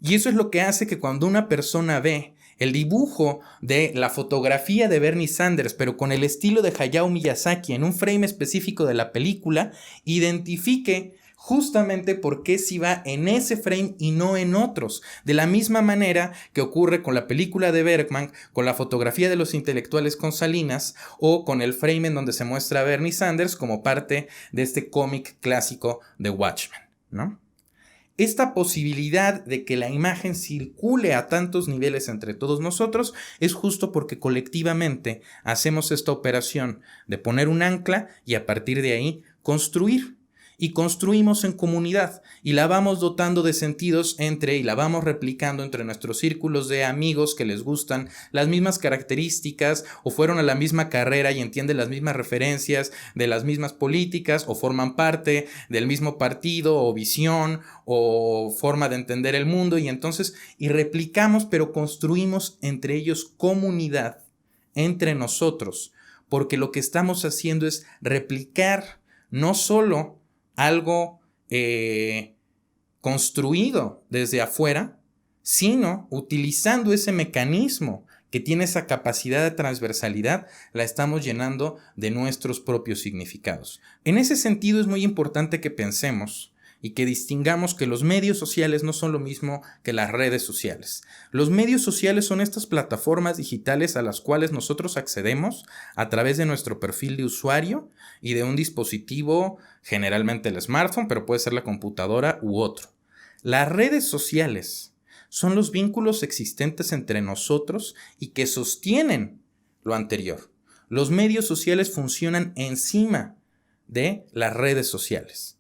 Y eso es lo que hace que cuando una persona ve el dibujo de la fotografía de Bernie Sanders, pero con el estilo de Hayao Miyazaki en un frame específico de la película, identifique justamente por qué si va en ese frame y no en otros. De la misma manera que ocurre con la película de Bergman, con la fotografía de los intelectuales con Salinas, o con el frame en donde se muestra a Bernie Sanders como parte de este cómic clásico de Watchmen, ¿no? Esta posibilidad de que la imagen circule a tantos niveles entre todos nosotros es justo porque colectivamente hacemos esta operación de poner un ancla y a partir de ahí construir. Y construimos en comunidad y la vamos dotando de sentidos y la vamos replicando entre nuestros círculos de amigos que les gustan las mismas características o fueron a la misma carrera y entienden las mismas referencias de las mismas políticas o forman parte del mismo partido o visión o forma de entender el mundo y replicamos pero construimos entre ellos comunidad entre nosotros porque lo que estamos haciendo es replicar no solo algo construido desde afuera, sino utilizando ese mecanismo que tiene esa capacidad de transversalidad, la estamos llenando de nuestros propios significados. En ese sentido es muy importante que pensemos y que distingamos que los medios sociales no son lo mismo que las redes sociales. Los medios sociales son estas plataformas digitales a las cuales nosotros accedemos a través de nuestro perfil de usuario y de un dispositivo, generalmente el smartphone, pero puede ser la computadora u otro. Las redes sociales son los vínculos existentes entre nosotros y que sostienen lo anterior. Los medios sociales funcionan encima de las redes sociales.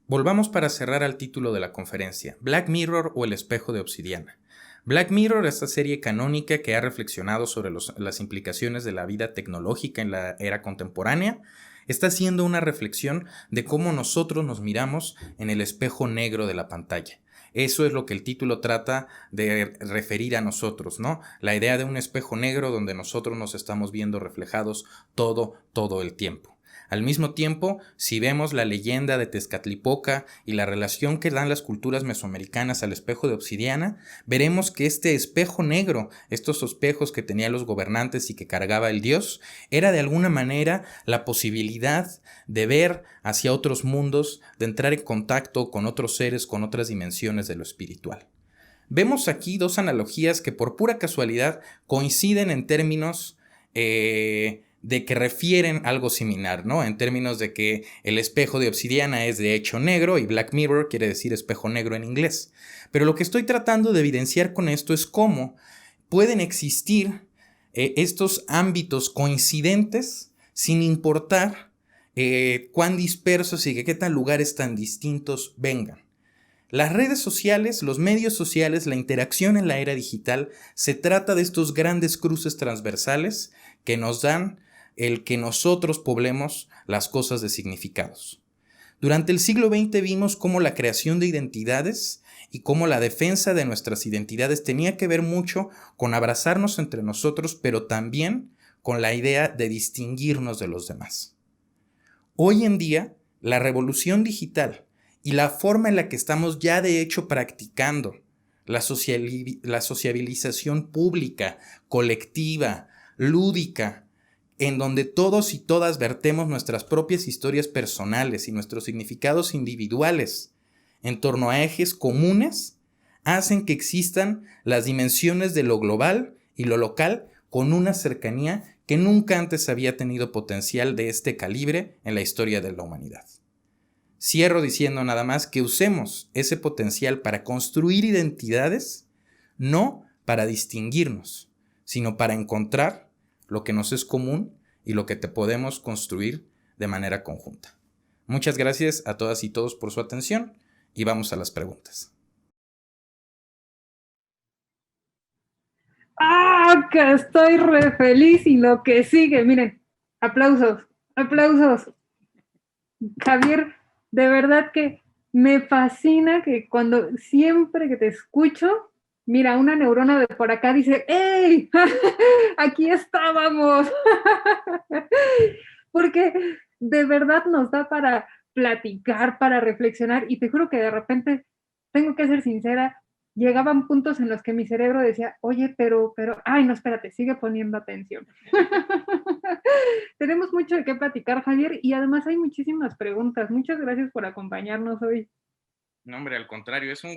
Volvamos para cerrar al título de la conferencia, Black Mirror o el espejo de obsidiana. Black Mirror, esta serie canónica que ha reflexionado sobre las implicaciones de la vida tecnológica en la era contemporánea, está haciendo una reflexión de cómo nosotros nos miramos en el espejo negro de la pantalla. Eso es lo que el título trata de referir a nosotros, ¿no? La idea de un espejo negro donde nosotros nos estamos viendo reflejados todo el tiempo. Al mismo tiempo, si vemos la leyenda de Tezcatlipoca y la relación que dan las culturas mesoamericanas al espejo de obsidiana, veremos que este espejo negro, estos espejos que tenían los gobernantes y que cargaba el dios, era de alguna manera la posibilidad de ver hacia otros mundos, de entrar en contacto con otros seres, con otras dimensiones de lo espiritual. Vemos aquí dos analogías que por pura casualidad coinciden en términos de que refieren algo similar, ¿no? En términos de que el espejo de obsidiana es de hecho negro y Black Mirror quiere decir espejo negro en inglés. Pero lo que estoy tratando de evidenciar con esto es cómo pueden existir estos ámbitos coincidentes sin importar cuán dispersos y que qué tan lugares tan distintos vengan. Las redes sociales, los medios sociales, la interacción en la era digital, se trata de estos grandes cruces transversales que nos dan el que nosotros poblemos las cosas de significados. Durante el siglo XX vimos cómo la creación de identidades y cómo la defensa de nuestras identidades tenía que ver mucho con abrazarnos entre nosotros, pero también con la idea de distinguirnos de los demás. Hoy en día, la revolución digital y la forma en la que estamos ya de hecho practicando la sociabilización pública, colectiva, lúdica, en donde todos y todas vertemos nuestras propias historias personales y nuestros significados individuales en torno a ejes comunes, hacen que existan las dimensiones de lo global y lo local con una cercanía que nunca antes había tenido potencial de este calibre en la historia de la humanidad. Cierro diciendo nada más que usemos ese potencial para construir identidades, no para distinguirnos, sino para encontrar lo que nos es común y lo que te podemos construir de manera conjunta. Muchas gracias a todas y todos por su atención y vamos a las preguntas. Que estoy re feliz y lo que sigue, miren, aplausos. Javier, de verdad que me fascina que cuando siempre que te escucho, mira, una neurona de por acá dice, ¡hey! Aquí estábamos. Porque de verdad nos da para platicar, para reflexionar, y te juro que de repente, tengo que ser sincera, llegaban puntos en los que mi cerebro decía, oye, ay, no, espérate, sigue poniendo atención. Tenemos mucho de qué platicar, Javier, y además hay muchísimas preguntas. Muchas gracias por acompañarnos hoy. No, hombre, al contrario, es un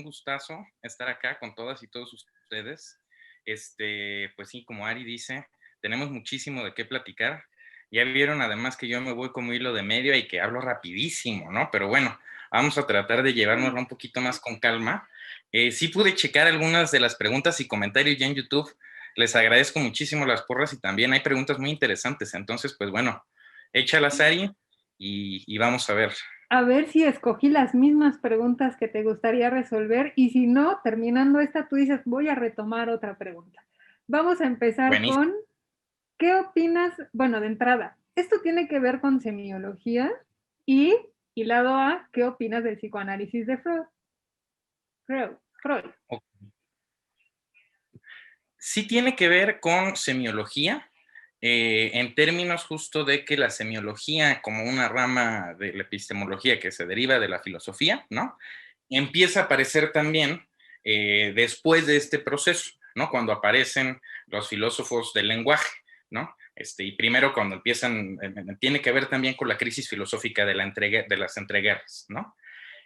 gustazo estar acá con todas y todos ustedes. Pues sí, como Ari dice, tenemos muchísimo de qué platicar. Ya vieron además que yo me voy como hilo de medio y que hablo rapidísimo, ¿no? Pero bueno, vamos a tratar de llevárnoslo un poquito más con calma. Sí pude checar algunas de las preguntas y comentarios ya en YouTube. Les agradezco muchísimo las porras y también hay preguntas muy interesantes. Entonces, pues bueno, échalas, Ari, y vamos a ver. A ver si escogí las mismas preguntas que te gustaría resolver y si no, terminando esta, tú dices, voy a retomar otra pregunta. Vamos a empezar Buenísimo. con, ¿qué opinas? Bueno, de entrada, esto tiene que ver con semiología y, lado A, ¿qué opinas del psicoanálisis de Freud? Freud. Sí tiene que ver con semiología, en términos justo de que la semiología, como una rama de la epistemología que se deriva de la filosofía, ¿no? Empieza a aparecer también después de este proceso, ¿no? Cuando aparecen los filósofos del lenguaje, ¿no? Y primero cuando empiezan, tiene que ver también con la crisis filosófica de las entreguerras, ¿no?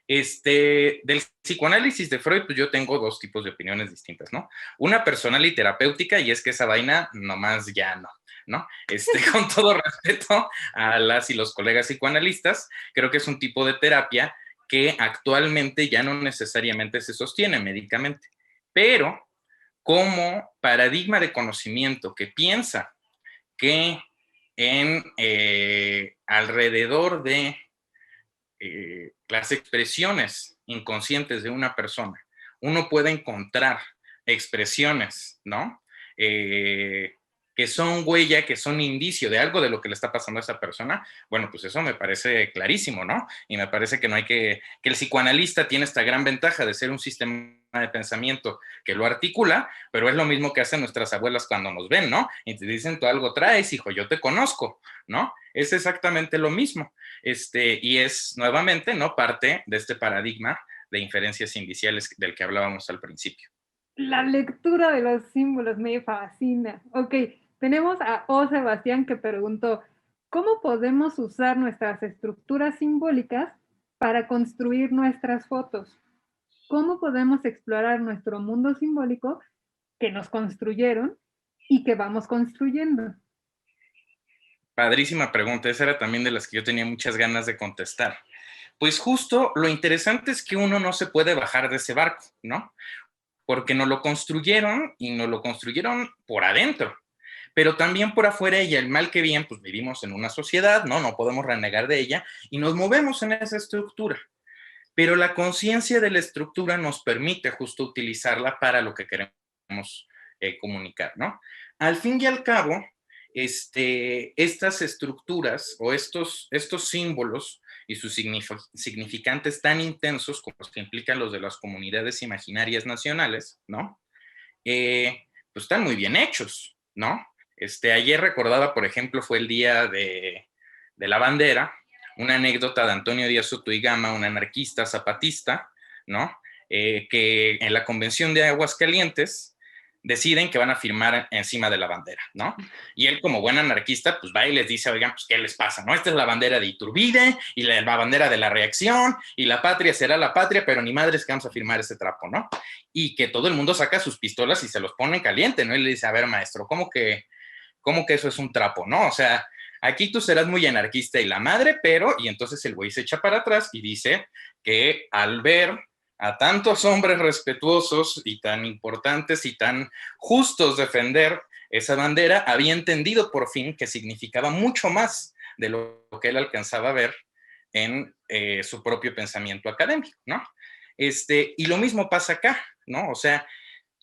Del psicoanálisis de Freud, pues yo tengo dos tipos de opiniones distintas, ¿no? Una personal y terapéutica, y es que esa vaina nomás ya no, ¿no? Con todo respeto a las y los colegas psicoanalistas, creo que es un tipo de terapia que actualmente ya no necesariamente se sostiene médicamente, pero como paradigma de conocimiento que piensa que en alrededor de las expresiones inconscientes de una persona, uno puede encontrar expresiones, ¿no? Que son huella, que son indicio de algo de lo que le está pasando a esa persona, bueno, pues eso me parece clarísimo, ¿no? Y me parece que no hay que el psicoanalista tiene esta gran ventaja de ser un sistema de pensamiento que lo articula, pero es lo mismo que hacen nuestras abuelas cuando nos ven, ¿no? Y te dicen, tú algo traes, hijo, yo te conozco, ¿no? Es exactamente lo mismo. Y es nuevamente, ¿no? Parte de este paradigma de inferencias indiciales del que hablábamos al principio. La lectura de los símbolos me fascina. Ok, tenemos a O. Sebastián que preguntó, ¿cómo podemos usar nuestras estructuras simbólicas para construir nuestras fotos? ¿Cómo podemos explorar nuestro mundo simbólico que nos construyeron y que vamos construyendo? Padrísima pregunta, esa era también de las que yo tenía muchas ganas de contestar. Pues justo lo interesante es que uno no se puede bajar de ese barco, ¿no? Porque nos lo construyeron y nos lo construyeron por adentro, pero también por afuera y el mal que bien, pues vivimos en una sociedad, ¿no? No podemos renegar de ella y nos movemos en esa estructura. Pero la conciencia de la estructura nos permite justo utilizarla para lo que queremos comunicar, ¿no? Al fin y al cabo, estas estructuras o estos símbolos y sus significantes tan intensos como los que implican los de las comunidades imaginarias nacionales, ¿no? Pues están muy bien hechos, ¿no? Ayer recordaba, por ejemplo, fue el día de la bandera, una anécdota de Antonio Díaz Soto y Gama, un anarquista zapatista, ¿no? Que en la convención de Aguascalientes deciden que van a firmar encima de la bandera, ¿no? Y él, como buen anarquista, pues va y les dice, oigan, pues, ¿qué les pasa, no? Esta es la bandera de Iturbide y la bandera de la reacción y la patria será la patria, pero ni madres que vamos a firmar ese trapo, ¿no? Y que todo el mundo saca sus pistolas y se los pone en caliente, ¿no? Y le dice, a ver, maestro, ¿cómo que eso es un trapo, no? O sea, aquí tú serás muy anarquista y la madre, pero, y entonces el güey se echa para atrás y dice que al ver a tantos hombres respetuosos y tan importantes y tan justos defender esa bandera, había entendido por fin que significaba mucho más de lo que él alcanzaba a ver en su propio pensamiento académico, ¿no? Y lo mismo pasa acá, ¿no? O sea,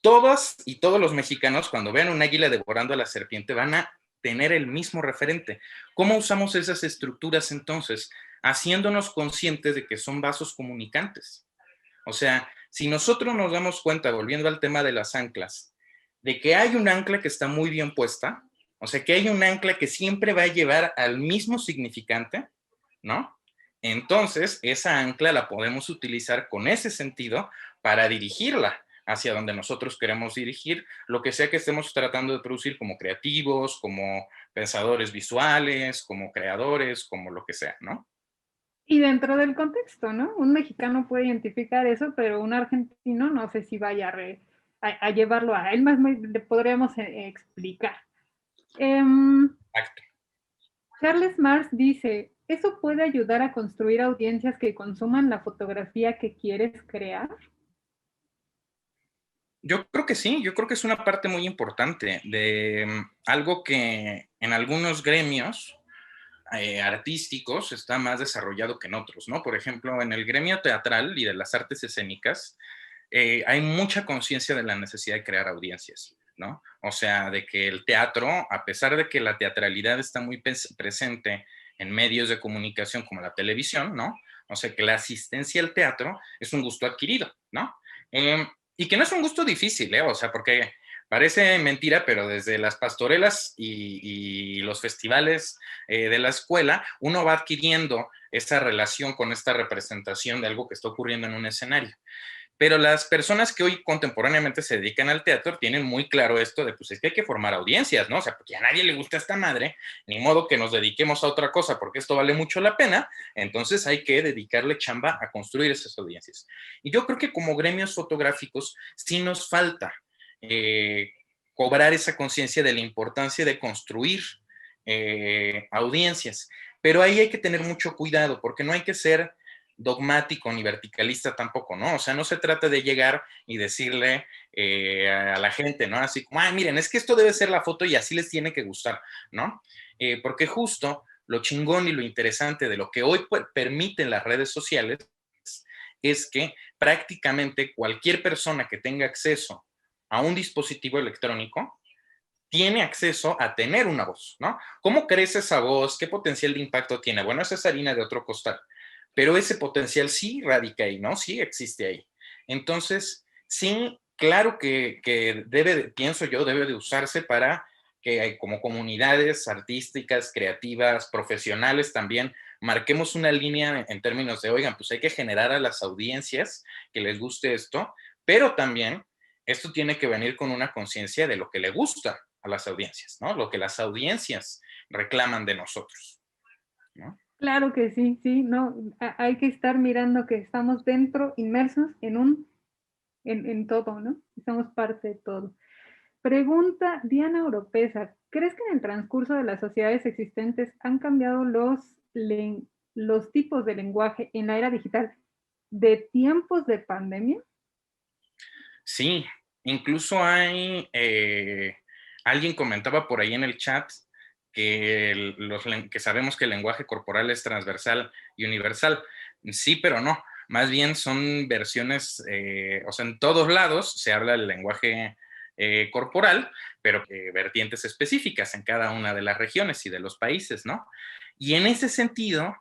todos y todos los mexicanos, cuando vean un águila devorando a la serpiente, van a tener el mismo referente. ¿Cómo usamos esas estructuras entonces? Haciéndonos conscientes de que son vasos comunicantes. O sea, si nosotros nos damos cuenta, volviendo al tema de las anclas, de que hay un ancla que está muy bien puesta, o sea, que hay un ancla que siempre va a llevar al mismo significante, ¿no? Entonces, esa ancla la podemos utilizar con ese sentido para dirigirla hacia donde nosotros queremos dirigir, lo que sea que estemos tratando de producir como creativos, como pensadores visuales, como creadores, como lo que sea, ¿no? Y dentro del contexto, ¿no? Un mexicano puede identificar eso, pero un argentino no sé si vaya a llevarlo a él, más le podríamos explicar. Exacto. Charles Marx dice, ¿eso puede ayudar a construir audiencias que consuman la fotografía que quieres crear? Yo creo que sí, yo creo que es una parte muy importante de algo que en algunos gremios artísticos está más desarrollado que en otros, ¿no? Por ejemplo, en el gremio teatral y de las artes escénicas hay mucha conciencia de la necesidad de crear audiencias, ¿no? O sea, de que el teatro, a pesar de que la teatralidad está muy presente en medios de comunicación como la televisión, ¿no? O sea, que la asistencia al teatro es un gusto adquirido, ¿no? Y que no es un gusto difícil, ¿eh? O sea, porque parece mentira, pero desde las pastorelas y los festivales de la escuela, uno va adquiriendo esa relación con esta representación de algo que está ocurriendo en un escenario. Pero las personas que hoy contemporáneamente se dedican al teatro tienen muy claro esto de, pues es que hay que formar audiencias, ¿no? O sea, porque a nadie le gusta esta madre, ni modo que nos dediquemos a otra cosa porque esto vale mucho la pena, entonces hay que dedicarle chamba a construir esas audiencias. Y yo creo que como gremios fotográficos sí nos falta cobrar esa conciencia de la importancia de construir audiencias, pero ahí hay que tener mucho cuidado porque no hay que ser dogmático ni verticalista tampoco, ¿no? O sea, no se trata de llegar y decirle a la gente, ¿no? Así como, miren, es que esto debe ser la foto y así les tiene que gustar, ¿no? Porque justo lo chingón y lo interesante de lo que hoy permiten las redes sociales es que prácticamente cualquier persona que tenga acceso a un dispositivo electrónico tiene acceso a tener una voz, ¿no? ¿Cómo crece esa voz? ¿Qué potencial de impacto tiene? Bueno, esa es harina de otro costal, pero ese potencial sí radica ahí, ¿no? Sí existe ahí. Entonces, sí, claro que pienso yo, debe de usarse para que como comunidades artísticas, creativas, profesionales también, marquemos una línea en términos de, oigan, pues hay que generar a las audiencias que les guste esto, pero también esto tiene que venir con una conciencia de lo que le gusta a las audiencias, ¿no? Lo que las audiencias reclaman de nosotros, ¿no? Claro que sí, sí, no, hay que estar mirando que estamos dentro, inmersos en todo, ¿no? Somos parte de todo. Pregunta Diana Oropesa, ¿crees que en el transcurso de las sociedades existentes han cambiado los tipos de lenguaje en la era digital de tiempos de pandemia? Sí, incluso hay, alguien comentaba por ahí en el chat que sabemos que el lenguaje corporal es transversal y universal. Sí, pero no. Más bien son versiones, o sea, en todos lados se habla el lenguaje corporal, pero vertientes específicas en cada una de las regiones y de los países, ¿no? Y en ese sentido,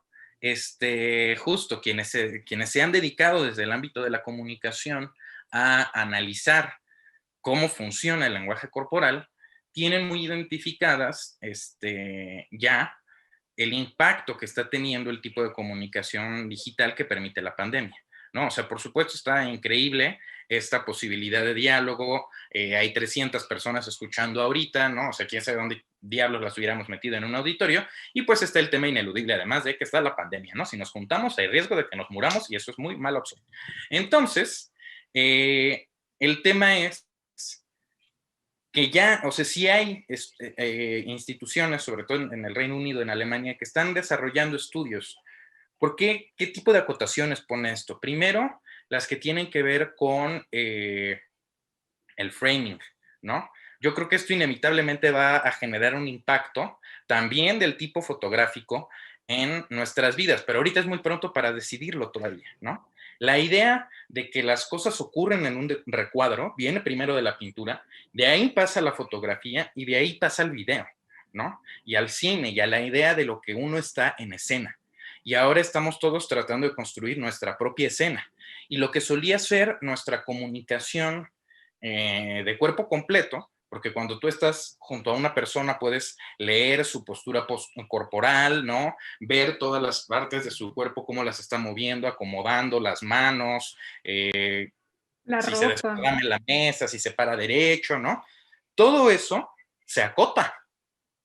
justo quienes se han dedicado desde el ámbito de la comunicación a analizar cómo funciona el lenguaje corporal, tienen muy identificadas ya el impacto que está teniendo el tipo de comunicación digital que permite la pandemia, ¿no? O sea, por supuesto está increíble esta posibilidad de diálogo, hay 300 personas escuchando ahorita, ¿no? O sea, quién sabe dónde diablos las hubiéramos metido en un auditorio, y pues está el tema ineludible, además de que está la pandemia, ¿no? Si nos juntamos hay riesgo de que nos muramos y eso es muy mala opción. Entonces, el tema es que ya, o sea, sí hay instituciones, sobre todo en el Reino Unido, en Alemania, que están desarrollando estudios. ¿Por qué? ¿Qué tipo de acotaciones pone esto? Primero, las que tienen que ver con el framing, ¿no? Yo creo que esto inevitablemente va a generar un impacto también del tipo fotográfico en nuestras vidas, pero ahorita es muy pronto para decidirlo todavía, ¿no? La idea de que las cosas ocurren en un recuadro viene primero de la pintura, de ahí pasa la fotografía y de ahí pasa el video, ¿no? Y al cine y a la idea de lo que uno está en escena. Y ahora estamos todos tratando de construir nuestra propia escena. Y lo que solía ser nuestra comunicación de cuerpo completo, porque cuando tú estás junto a una persona puedes leer su postura corporal, ¿no? Ver todas las partes de su cuerpo, cómo las está moviendo, acomodando las manos, La si se ropa. desparrama en la mesa, si se para derecho, ¿no? Todo eso se acota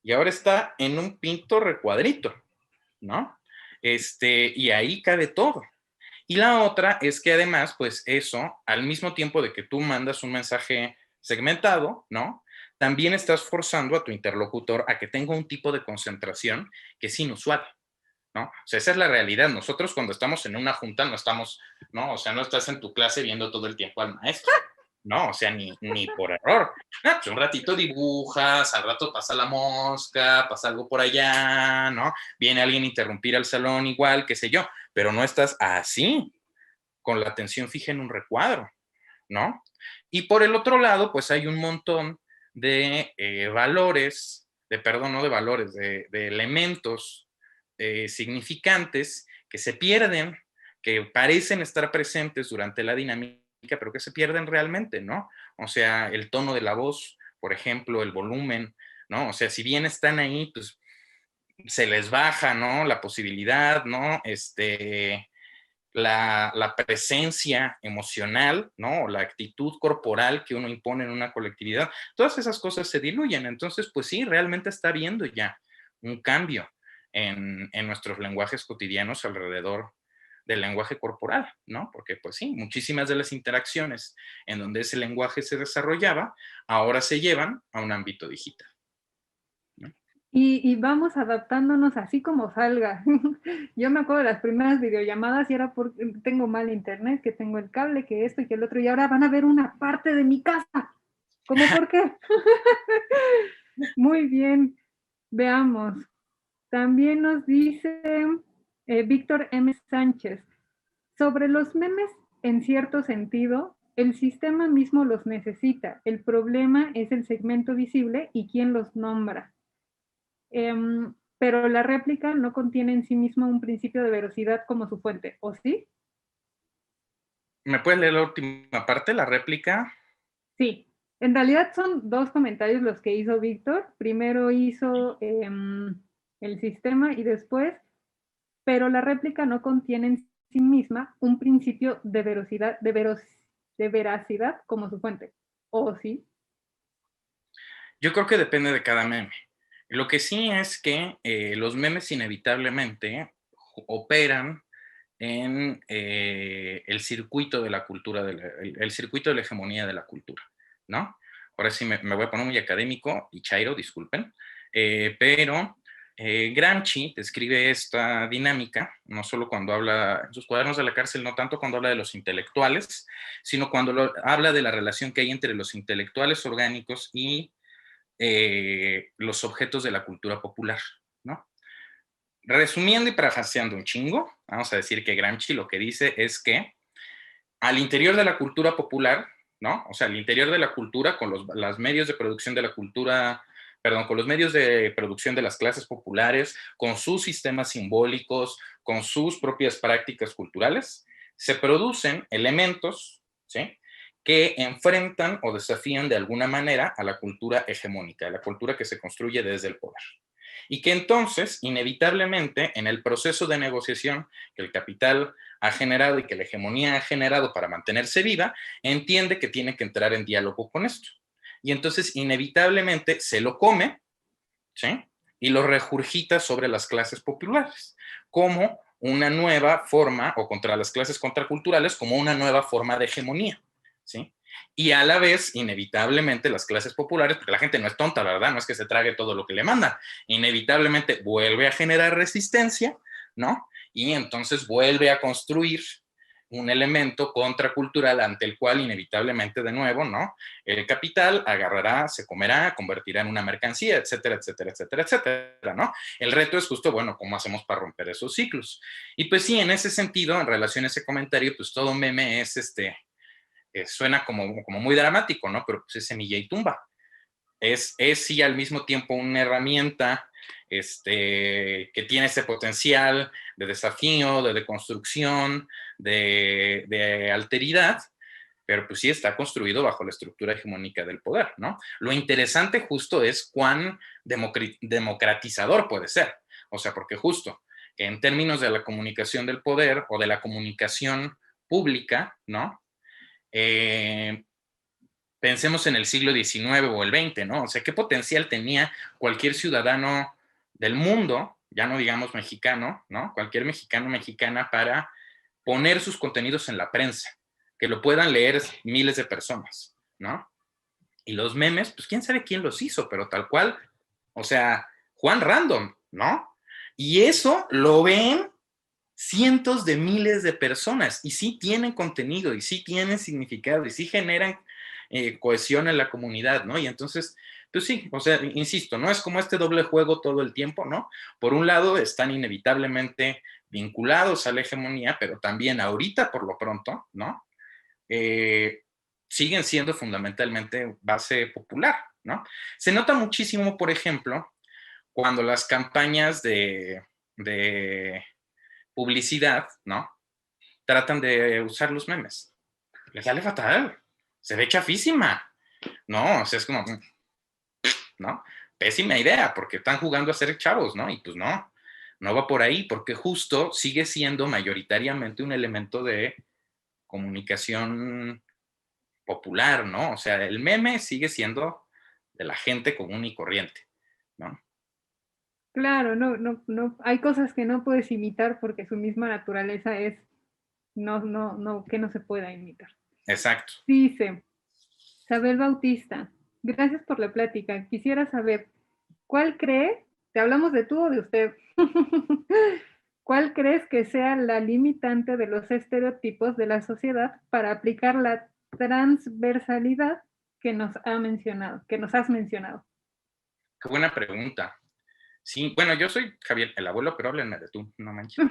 y ahora está en un pinto recuadrito, ¿no? Y ahí cabe todo. Y la otra es que además, pues eso, al mismo tiempo de que tú mandas un mensaje segmentado, ¿no? También estás forzando a tu interlocutor a que tenga un tipo de concentración que es inusual, ¿no? O sea, esa es la realidad. Nosotros cuando estamos en una junta no estamos, ¿no? O sea, no estás en tu clase viendo todo el tiempo al maestro, ¿no? O sea, ni por error. No, pues un ratito dibujas, al rato pasa la mosca, pasa algo por allá, ¿no? Viene alguien a interrumpir al salón igual, qué sé yo, pero no estás así, con la atención fija en un recuadro, ¿no? Y por el otro lado, pues hay un montón de valores, perdón, no de valores, de elementos significantes que se pierden, que parecen estar presentes durante la dinámica, pero que se pierden realmente, ¿no? O sea, el tono de la voz, por ejemplo, el volumen, ¿no? O sea, si bien están ahí, pues se les baja, ¿no? La posibilidad, ¿no? La presencia emocional, ¿no? O la actitud corporal que uno impone en una colectividad, todas esas cosas se diluyen. Entonces, pues sí, realmente está habiendo ya un cambio en nuestros lenguajes cotidianos alrededor del lenguaje corporal, ¿no? Porque, pues sí, muchísimas de las interacciones en donde ese lenguaje se desarrollaba, ahora se llevan a un ámbito digital, ¿no? Y vamos adaptándonos así como salga. Yo me acuerdo de las primeras videollamadas y era porque tengo mal internet, que tengo el cable, que esto y que el otro, y ahora van a ver una parte de mi casa. ¿Cómo por qué? Muy bien, veamos. También nos dice Víctor M. Sánchez, sobre los memes, en cierto sentido, el sistema mismo los necesita. El problema es el segmento visible y quién los nombra. Pero la réplica no contiene en sí misma un principio de veracidad como su fuente, ¿o sí? ¿Me puedes leer la última parte, la réplica? Sí. En realidad son dos comentarios los que hizo Víctor. Primero hizo el sistema y después, pero la réplica no contiene en sí misma un principio de veracidad, de veracidad como su fuente, ¿o sí? Yo creo que depende de cada meme. Lo que sí es que los memes inevitablemente operan en el circuito de la cultura, el circuito de la hegemonía de la cultura, ¿no? Ahora sí me voy a poner muy académico y chairo, disculpen, pero Gramsci describe esta dinámica, no solo cuando habla en sus cuadernos de la cárcel, no tanto cuando habla de los intelectuales, sino cuando habla de la relación que hay entre los intelectuales orgánicos y los objetos de la cultura popular, ¿no? Resumiendo y parafraseando un chingo, vamos a decir que Gramsci lo que dice es que al interior de la cultura popular, ¿no? O sea, al interior de la cultura, con los medios de producción de la cultura, perdón, con los medios de producción de las clases populares, con sus sistemas simbólicos, con sus propias prácticas culturales, se producen elementos, ¿sí? Que enfrentan o desafían de alguna manera a la cultura hegemónica, a la cultura que se construye desde el poder. Y que entonces, inevitablemente, en el proceso de negociación que el capital ha generado y que la hegemonía ha generado para mantenerse viva, entiende que tiene que entrar en diálogo con esto. Y entonces, inevitablemente, se lo come, ¿sí? Y lo regurgita sobre las clases populares, como una nueva forma, o contra las clases contraculturales, como una nueva forma de hegemonía, ¿sí? Y a la vez, inevitablemente, las clases populares, porque la gente no es tonta, la verdad, no es que se trague todo lo que le mandan, inevitablemente vuelve a generar resistencia, ¿no? Y entonces vuelve a construir un elemento contracultural ante el cual inevitablemente de nuevo, ¿no? El capital agarrará, se comerá, convertirá en una mercancía, etcétera, etcétera, etcétera, etcétera, ¿no? El reto es justo, bueno, ¿cómo hacemos para romper esos ciclos? Y pues sí, en ese sentido, en relación a ese comentario, pues todo meme es suena como muy dramático, ¿no? Pero pues es semilla y tumba. es sí al mismo tiempo una herramienta que tiene ese potencial de desafío, de deconstrucción, de alteridad, pero pues sí está construido bajo la estructura hegemónica del poder, ¿no? Lo interesante justo es cuán democratizador puede ser, o sea, porque justo en términos de la comunicación del poder o de la comunicación pública, ¿no? Pensemos en el siglo XIX o el XX, ¿no? O sea, ¿qué potencial tenía cualquier ciudadano del mundo, ya no digamos mexicano, ¿no? Cualquier mexicano o mexicana para poner sus contenidos en la prensa, que lo puedan leer miles de personas, ¿no? Y los memes, pues quién sabe quién los hizo, pero tal cual, o sea, Juan Random, ¿no? Y eso lo ven cientos de miles de personas y sí tienen contenido y sí tienen significado y sí generan cohesión en la comunidad, ¿no? Y entonces, pues sí, o sea, insisto, no es como este doble juego todo el tiempo, ¿no? Por un lado están inevitablemente vinculados a la hegemonía, pero también ahorita, por lo pronto, ¿no? Siguen siendo fundamentalmente base popular, ¿no? Se nota muchísimo, por ejemplo, cuando las campañas de publicidad, ¿no? Tratan de usar los memes. Les sale fatal. Se ve chafísima. No, o sea, es como, ¿no? Pésima idea, porque están jugando a ser chavos, ¿no? Y pues no va por ahí, porque justo sigue siendo mayoritariamente un elemento de comunicación popular, ¿no? O sea, el meme sigue siendo de la gente común y corriente, ¿no? Claro, no, hay cosas que no puedes imitar porque su misma naturaleza es que no se pueda imitar. Exacto. Dice, Isabel Bautista, gracias por la plática. Quisiera saber, ¿cuál cree? ¿Te hablamos de tú o de usted? ¿Cuál crees que sea la limitante de los estereotipos de la sociedad para aplicar la transversalidad que nos has mencionado? Qué buena pregunta. Sí, bueno, yo soy Javier, el abuelo, pero háblenme de tú, no manches.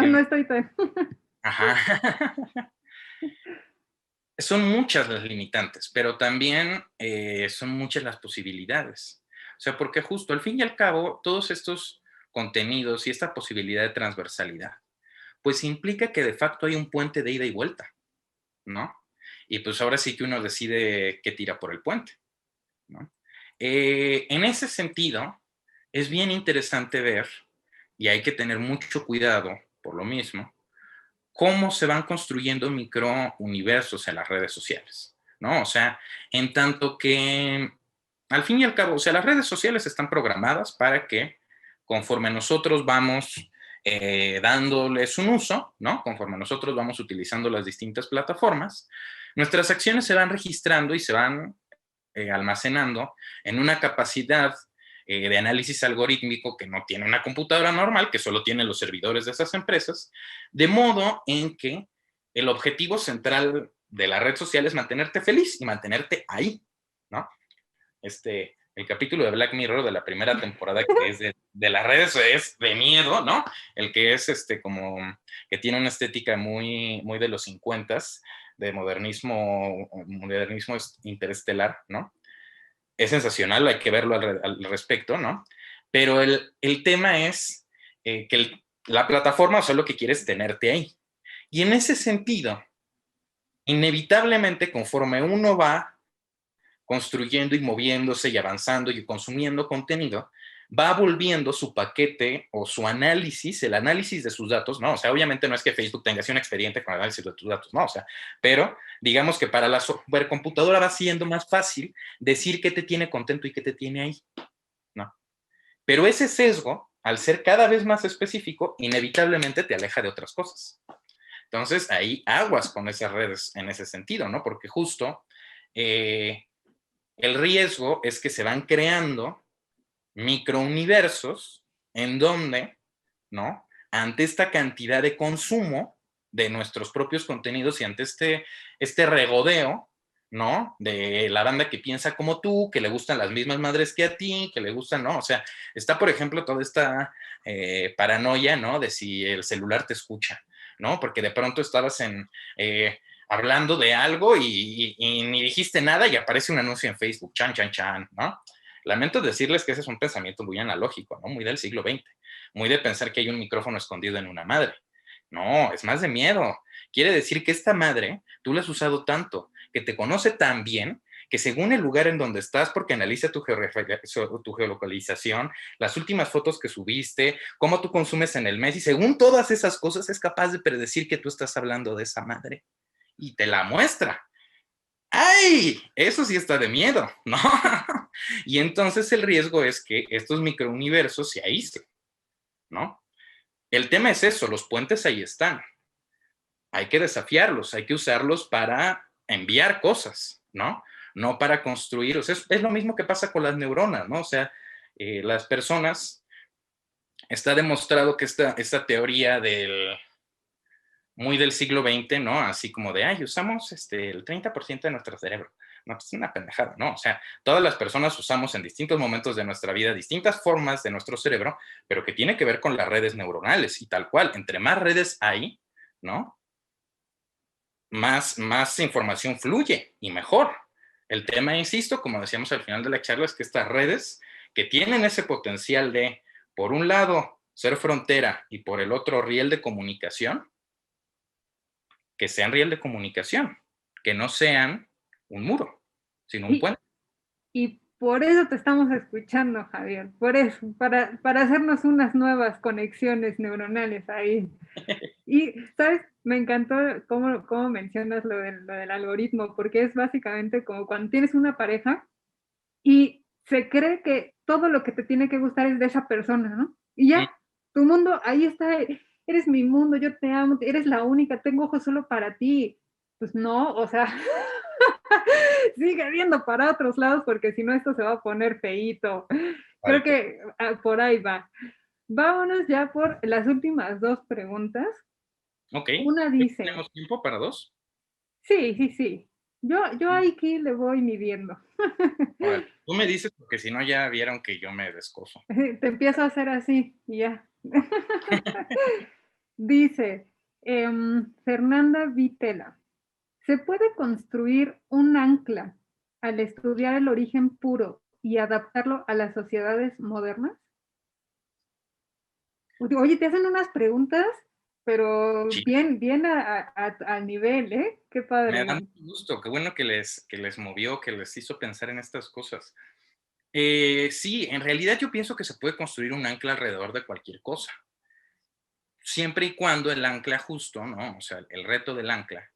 No estoy tan... Ajá. Son muchas las limitantes, pero también son muchas las posibilidades. O sea, porque justo al fin y al cabo, todos estos contenidos y esta posibilidad de transversalidad, pues implica que de facto hay un puente de ida y vuelta, ¿no? Y pues ahora sí que uno decide qué tira por el puente, ¿no? En ese sentido, es bien interesante ver, y hay que tener mucho cuidado por lo mismo, cómo se van construyendo microuniversos en las redes sociales, ¿no? O sea, en tanto que, al fin y al cabo, o sea, las redes sociales están programadas para que conforme nosotros vamos dándoles un uso, ¿no? Conforme nosotros vamos utilizando las distintas plataformas, nuestras acciones se van registrando y se van almacenando en una capacidad de análisis algorítmico que no tiene una computadora normal, que solo tienen los servidores de esas empresas, de modo en que el objetivo central de la red social es mantenerte feliz y mantenerte ahí, ¿no? El capítulo de Black Mirror de la primera temporada que es de las redes es de miedo, ¿no? El que es como que tiene una estética muy, muy de los 50s, de modernismo interestelar, ¿no? Es sensacional, hay que verlo al respecto, ¿no? Pero el tema es que la plataforma solo que quiere es tenerte ahí. Y en ese sentido, inevitablemente, conforme uno va construyendo y moviéndose y avanzando y consumiendo contenido, va volviendo su paquete o su análisis, el análisis de sus datos, ¿no? O sea, obviamente no es que Facebook tenga así un expediente con el análisis de tus datos, ¿no? O sea, pero digamos que para la supercomputadora va siendo más fácil decir qué te tiene contento y qué te tiene ahí, ¿no? Pero ese sesgo, al ser cada vez más específico, inevitablemente te aleja de otras cosas. Entonces, ahí aguas con esas redes en ese sentido, ¿no? Porque justo el riesgo es que se van creando microuniversos en donde, ¿no? Ante esta cantidad de consumo de nuestros propios contenidos y ante este regodeo, ¿no? De la banda que piensa como tú, que le gustan las mismas madres que a ti, que le gustan, ¿no? O sea, está, por ejemplo, toda esta paranoia, ¿no? De si el celular te escucha, ¿no? Porque de pronto estabas hablando de algo y ni dijiste nada y aparece un anuncio en Facebook, chan, chan, chan, ¿no? Lamento decirles que ese es un pensamiento muy analógico, ¿no? Muy del siglo XX, muy de pensar que hay un micrófono escondido en una madre. No, es más de miedo. Quiere decir que esta madre, tú la has usado tanto, que te conoce tan bien, que según el lugar en donde estás, porque analiza tu geolocalización, las últimas fotos que subiste, cómo tú consumes en el mes, y según todas esas cosas es capaz de predecir que tú estás hablando de esa madre. Y te la muestra. ¡Ay! Eso sí está de miedo, ¿no? Y entonces el riesgo es que estos microuniversos se aíslen, ¿no? El tema es eso, los puentes ahí están. Hay que desafiarlos, hay que usarlos para enviar cosas, ¿no? No para construir. O sea, es lo mismo que pasa con las neuronas, ¿no? O sea, las personas, está demostrado que esta teoría muy del siglo XX, ¿no? Así como de, ay, usamos el 30% de nuestro cerebro. No, pues es una pendejada, ¿no? O sea, todas las personas usamos en distintos momentos de nuestra vida distintas formas de nuestro cerebro, pero que tiene que ver con las redes neuronales y tal cual. Entre más redes hay, ¿no? Más información fluye y mejor. El tema, insisto, como decíamos al final de la charla, es que estas redes que tienen ese potencial de, por un lado, ser frontera y por el otro, riel de comunicación, que sean riel de comunicación, que no sean un muro, sino un puente. Y por eso te estamos escuchando, Javier, por eso, para hacernos unas nuevas conexiones neuronales ahí. Y, ¿sabes? Me encantó cómo mencionas lo del algoritmo, porque es básicamente como cuando tienes una pareja y se cree que todo lo que te tiene que gustar es de esa persona, ¿no? Y ya, tu mundo, ahí está, eres mi mundo, yo te amo, eres la única, tengo ojos solo para ti. Pues no, o sea, sigue viendo para otros lados porque si no esto se va a poner feíto. Creo que por ahí va. Vámonos ya por las últimas dos preguntas. Ok. Una dice, ¿Tenemos tiempo para dos? sí, sí, sí. Yo aquí le voy midiendo. Bueno, tú me dices porque si no ya vieron que yo me descoso. Te empiezo a hacer así y ya. Dice, Fernanda Vitela, ¿se puede construir un ancla al estudiar el origen puro y adaptarlo a las sociedades modernas? Oye, te hacen unas preguntas, pero Sí, bien al nivel, ¿eh? Qué me da padre. mucho gusto. Qué bueno que les movió, que les hizo pensar en estas cosas. Sí, en realidad yo pienso que se puede construir un ancla alrededor de cualquier cosa, siempre y cuando el ancla justo, ¿no? O sea, el reto del ancla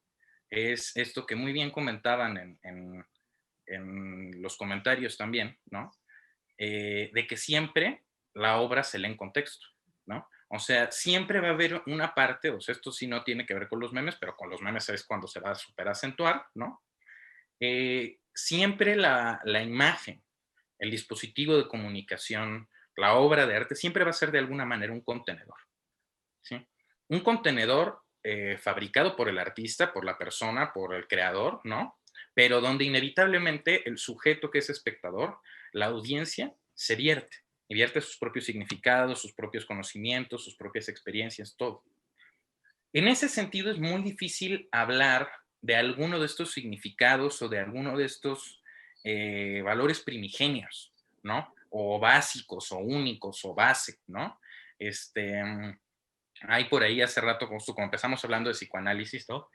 es esto que muy bien comentaban en los comentarios también, ¿no? De que siempre la obra se lee en contexto, ¿no? O sea, siempre va a haber una parte, o sea, esto sí no tiene que ver con los memes, pero con los memes es cuando se va a superacentuar, ¿no? Siempre la imagen, el dispositivo de comunicación, la obra de arte, siempre va a ser de alguna manera un contenedor, ¿sí? Un contenedor fabricado por el artista, por la persona, por el creador, ¿no? Pero donde inevitablemente el sujeto que es espectador, la audiencia, se vierte, y vierte sus propios significados, sus propios conocimientos, sus propias experiencias, todo. En ese sentido es muy difícil hablar de alguno de estos significados o de alguno de estos valores primigenios, ¿no? O básicos, o únicos, o base, ¿no? Hay por ahí hace rato, justo como empezamos hablando de psicoanálisis, ¿no?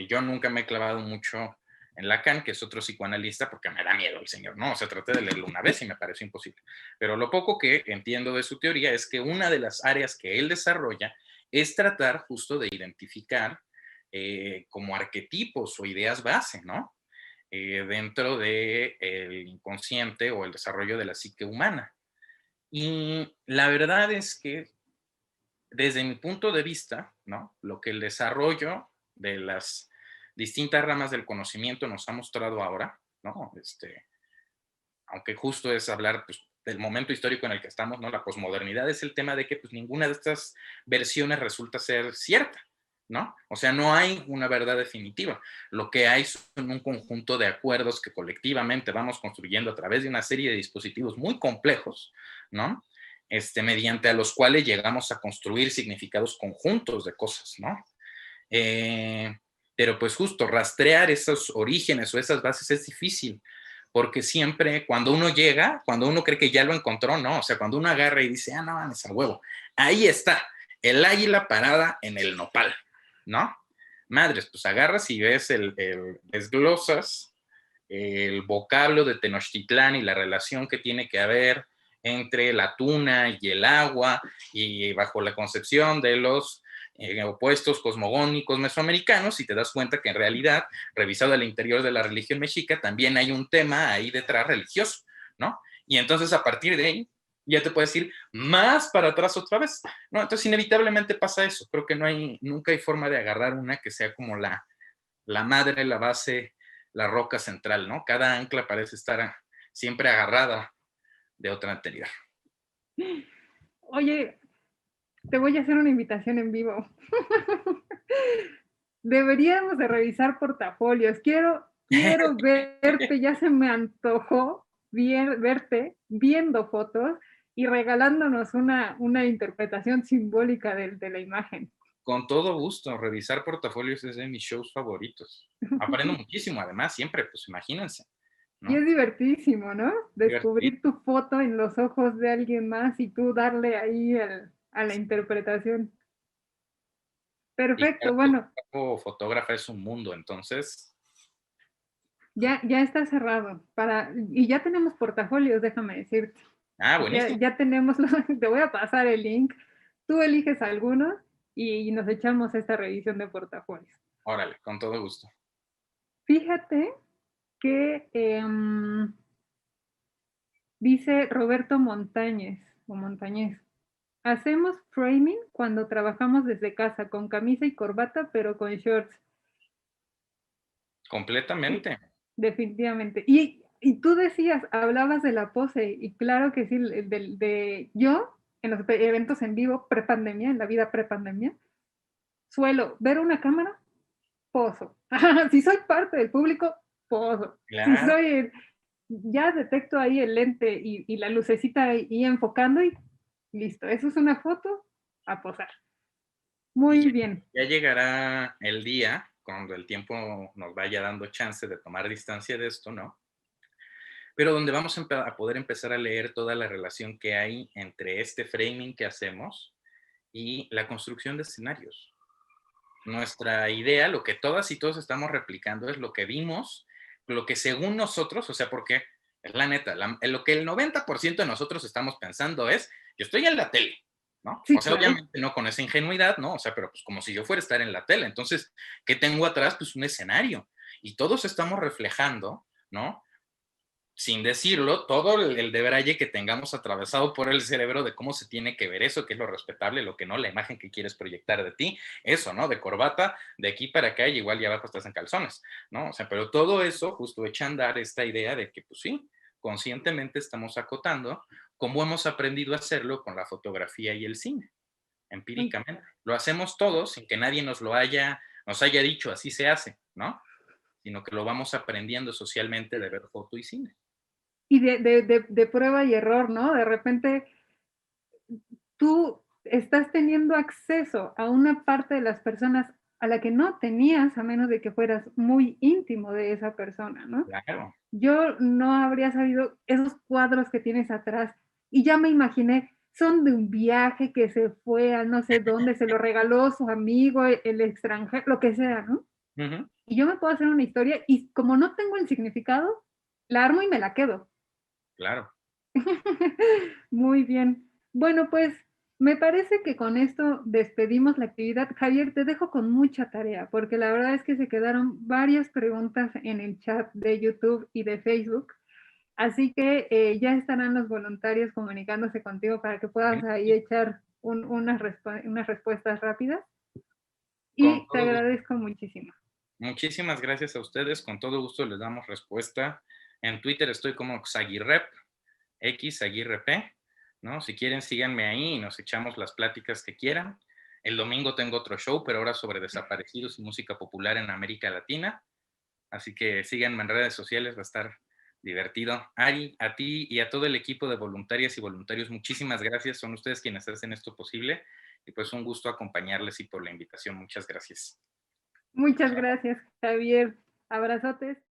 Yo nunca me he clavado mucho en Lacan, que es otro psicoanalista, porque me da miedo el señor, ¿no? O sea, traté de leerlo una vez y me pareció imposible. Pero lo poco que entiendo de su teoría es que una de las áreas que él desarrolla es tratar justo de identificar como arquetipos o ideas base, ¿no? Dentro del inconsciente o el desarrollo de la psique humana. Y la verdad es que desde mi punto de vista, ¿no? Lo que el desarrollo de las distintas ramas del conocimiento nos ha mostrado ahora, ¿no? Aunque justo es hablar pues, del momento histórico en el que estamos, ¿no? La posmodernidad es el tema de que pues, ninguna de estas versiones resulta ser cierta, ¿no? O sea, no hay una verdad definitiva. Lo que hay son un conjunto de acuerdos que colectivamente vamos construyendo a través de una serie de dispositivos muy complejos, ¿no? Mediante a los cuales llegamos a construir significados conjuntos de cosas, ¿no? Pero pues justo rastrear esos orígenes o esas bases es difícil, porque siempre cuando uno llega, cuando uno cree que ya lo encontró, no, o sea, cuando uno agarra y dice, no mames, a huevo, ahí está, el águila parada en el nopal, ¿no? Madres, pues agarras y ves desglosas el vocablo de Tenochtitlán y la relación que tiene que haber entre la tuna y el agua, y bajo la concepción de los opuestos cosmogónicos mesoamericanos, y te das cuenta que en realidad, revisado al interior de la religión mexica, también hay un tema ahí detrás religioso, ¿no? Y entonces a partir de ahí, ya te puedes ir más para atrás otra vez, ¿no? Entonces inevitablemente pasa eso. Creo que nunca hay forma de agarrar una que sea como la madre, la base, la roca central, ¿no? Cada ancla parece estar siempre agarrada de otra anterior. Oye, te voy a hacer una invitación en vivo. Deberíamos de revisar portafolios. Quiero verte, ya se me antojó verte viendo fotos y regalándonos una interpretación simbólica de la imagen. Con todo gusto, revisar portafolios es de mis shows favoritos. Aprendo muchísimo, además, siempre, pues imagínense, Y es ¿no? divertidísimo, ¿no? Divertido. Descubrir tu foto en los ojos de alguien más y tú darle ahí a la interpretación. Y Perfecto, cada bueno, fotógrafo o fotógrafa es un mundo, entonces, ya está cerrado. Y ya tenemos portafolios, déjame decirte. buenísimo. Ya tenemos, te voy a pasar el link. Tú eliges alguno y nos echamos esta revisión de portafolios. Órale, con todo gusto. Fíjate que dice Roberto Montañez o Montañez. Hacemos framing cuando trabajamos desde casa, con camisa y corbata, pero con shorts. Sí, Completamente. definitivamente. Y tú decías, hablabas de la pose, y claro que sí, yo en los eventos en vivo, prepandemia, en la vida prepandemia, suelo ver una cámara, pozo. Si soy parte del público, pozo. Si Claro. soy, ya detecto ahí el lente y la lucecita ahí enfocando y listo. Eso es una foto a posar. Y Muy ya, bien. ya llegará el día, cuando el tiempo nos vaya dando chance de tomar distancia de esto, ¿no? Pero donde vamos a poder empezar a leer toda la relación que hay entre este framing que hacemos y la construcción de escenarios. Nuestra idea, lo que todas y todos estamos replicando es lo que vimos, lo que según nosotros, o sea, porque es la neta, lo que el 90% de nosotros estamos pensando es, yo estoy en la tele, ¿no? Sí, O sea, claro. obviamente no con esa ingenuidad, ¿no? O sea, pero pues como si yo fuera a estar en la tele. Entonces, ¿qué tengo atrás? Pues un escenario. Y todos estamos reflejando, ¿no? Sin decirlo, todo el debraye que tengamos atravesado por el cerebro de cómo se tiene que ver eso, qué es lo respetable, lo que no, la imagen que quieres proyectar de ti, eso, ¿no? De corbata, de aquí para acá y igual y abajo estás en calzones, ¿no? O sea, pero todo eso justo echa a andar esta idea de que, pues sí, conscientemente estamos acotando cómo hemos aprendido a hacerlo con la fotografía y el cine, empíricamente. Lo hacemos todos sin que nadie nos haya dicho así se hace, ¿no? Sino que lo vamos aprendiendo socialmente de ver foto y cine. Y de prueba y error, ¿no? De repente tú estás teniendo acceso a una parte de las personas a la que no tenías, a menos de que fueras muy íntimo de esa persona, ¿no? Claro. Yo no habría sabido esos cuadros que tienes atrás y ya me imaginé, son de un viaje que se fue a no sé dónde, se lo regaló su amigo, el extranjero, lo que sea, ¿no? Ujú. Y yo me puedo hacer una historia y como no tengo el significado, la armo y me la quedo. Claro. Muy bien. Bueno, pues me parece que con esto despedimos la actividad. Javier, te dejo con mucha tarea, porque la verdad es que se quedaron varias preguntas en el chat de YouTube y de Facebook. Así que ya estarán los voluntarios comunicándose contigo para que puedas ahí Buenísimo. echar unas respuestas rápidas. Con Y te todo gusto. agradezco muchísimo. Muchísimas gracias a ustedes. Con todo gusto les damos respuesta. En Twitter estoy como Xaguirrep, X Aguirre P, ¿no? Si quieren, síganme ahí y nos echamos las pláticas que quieran. El domingo tengo otro show, pero ahora sobre desaparecidos y música popular en América Latina. Así que síganme en redes sociales, va a estar divertido. Ari, a ti y a todo el equipo de voluntarias y voluntarios, muchísimas gracias. Son ustedes quienes hacen esto posible. Y pues un gusto acompañarles y por la invitación. Muchas gracias. Muchas gracias, Javier. Abrazotes.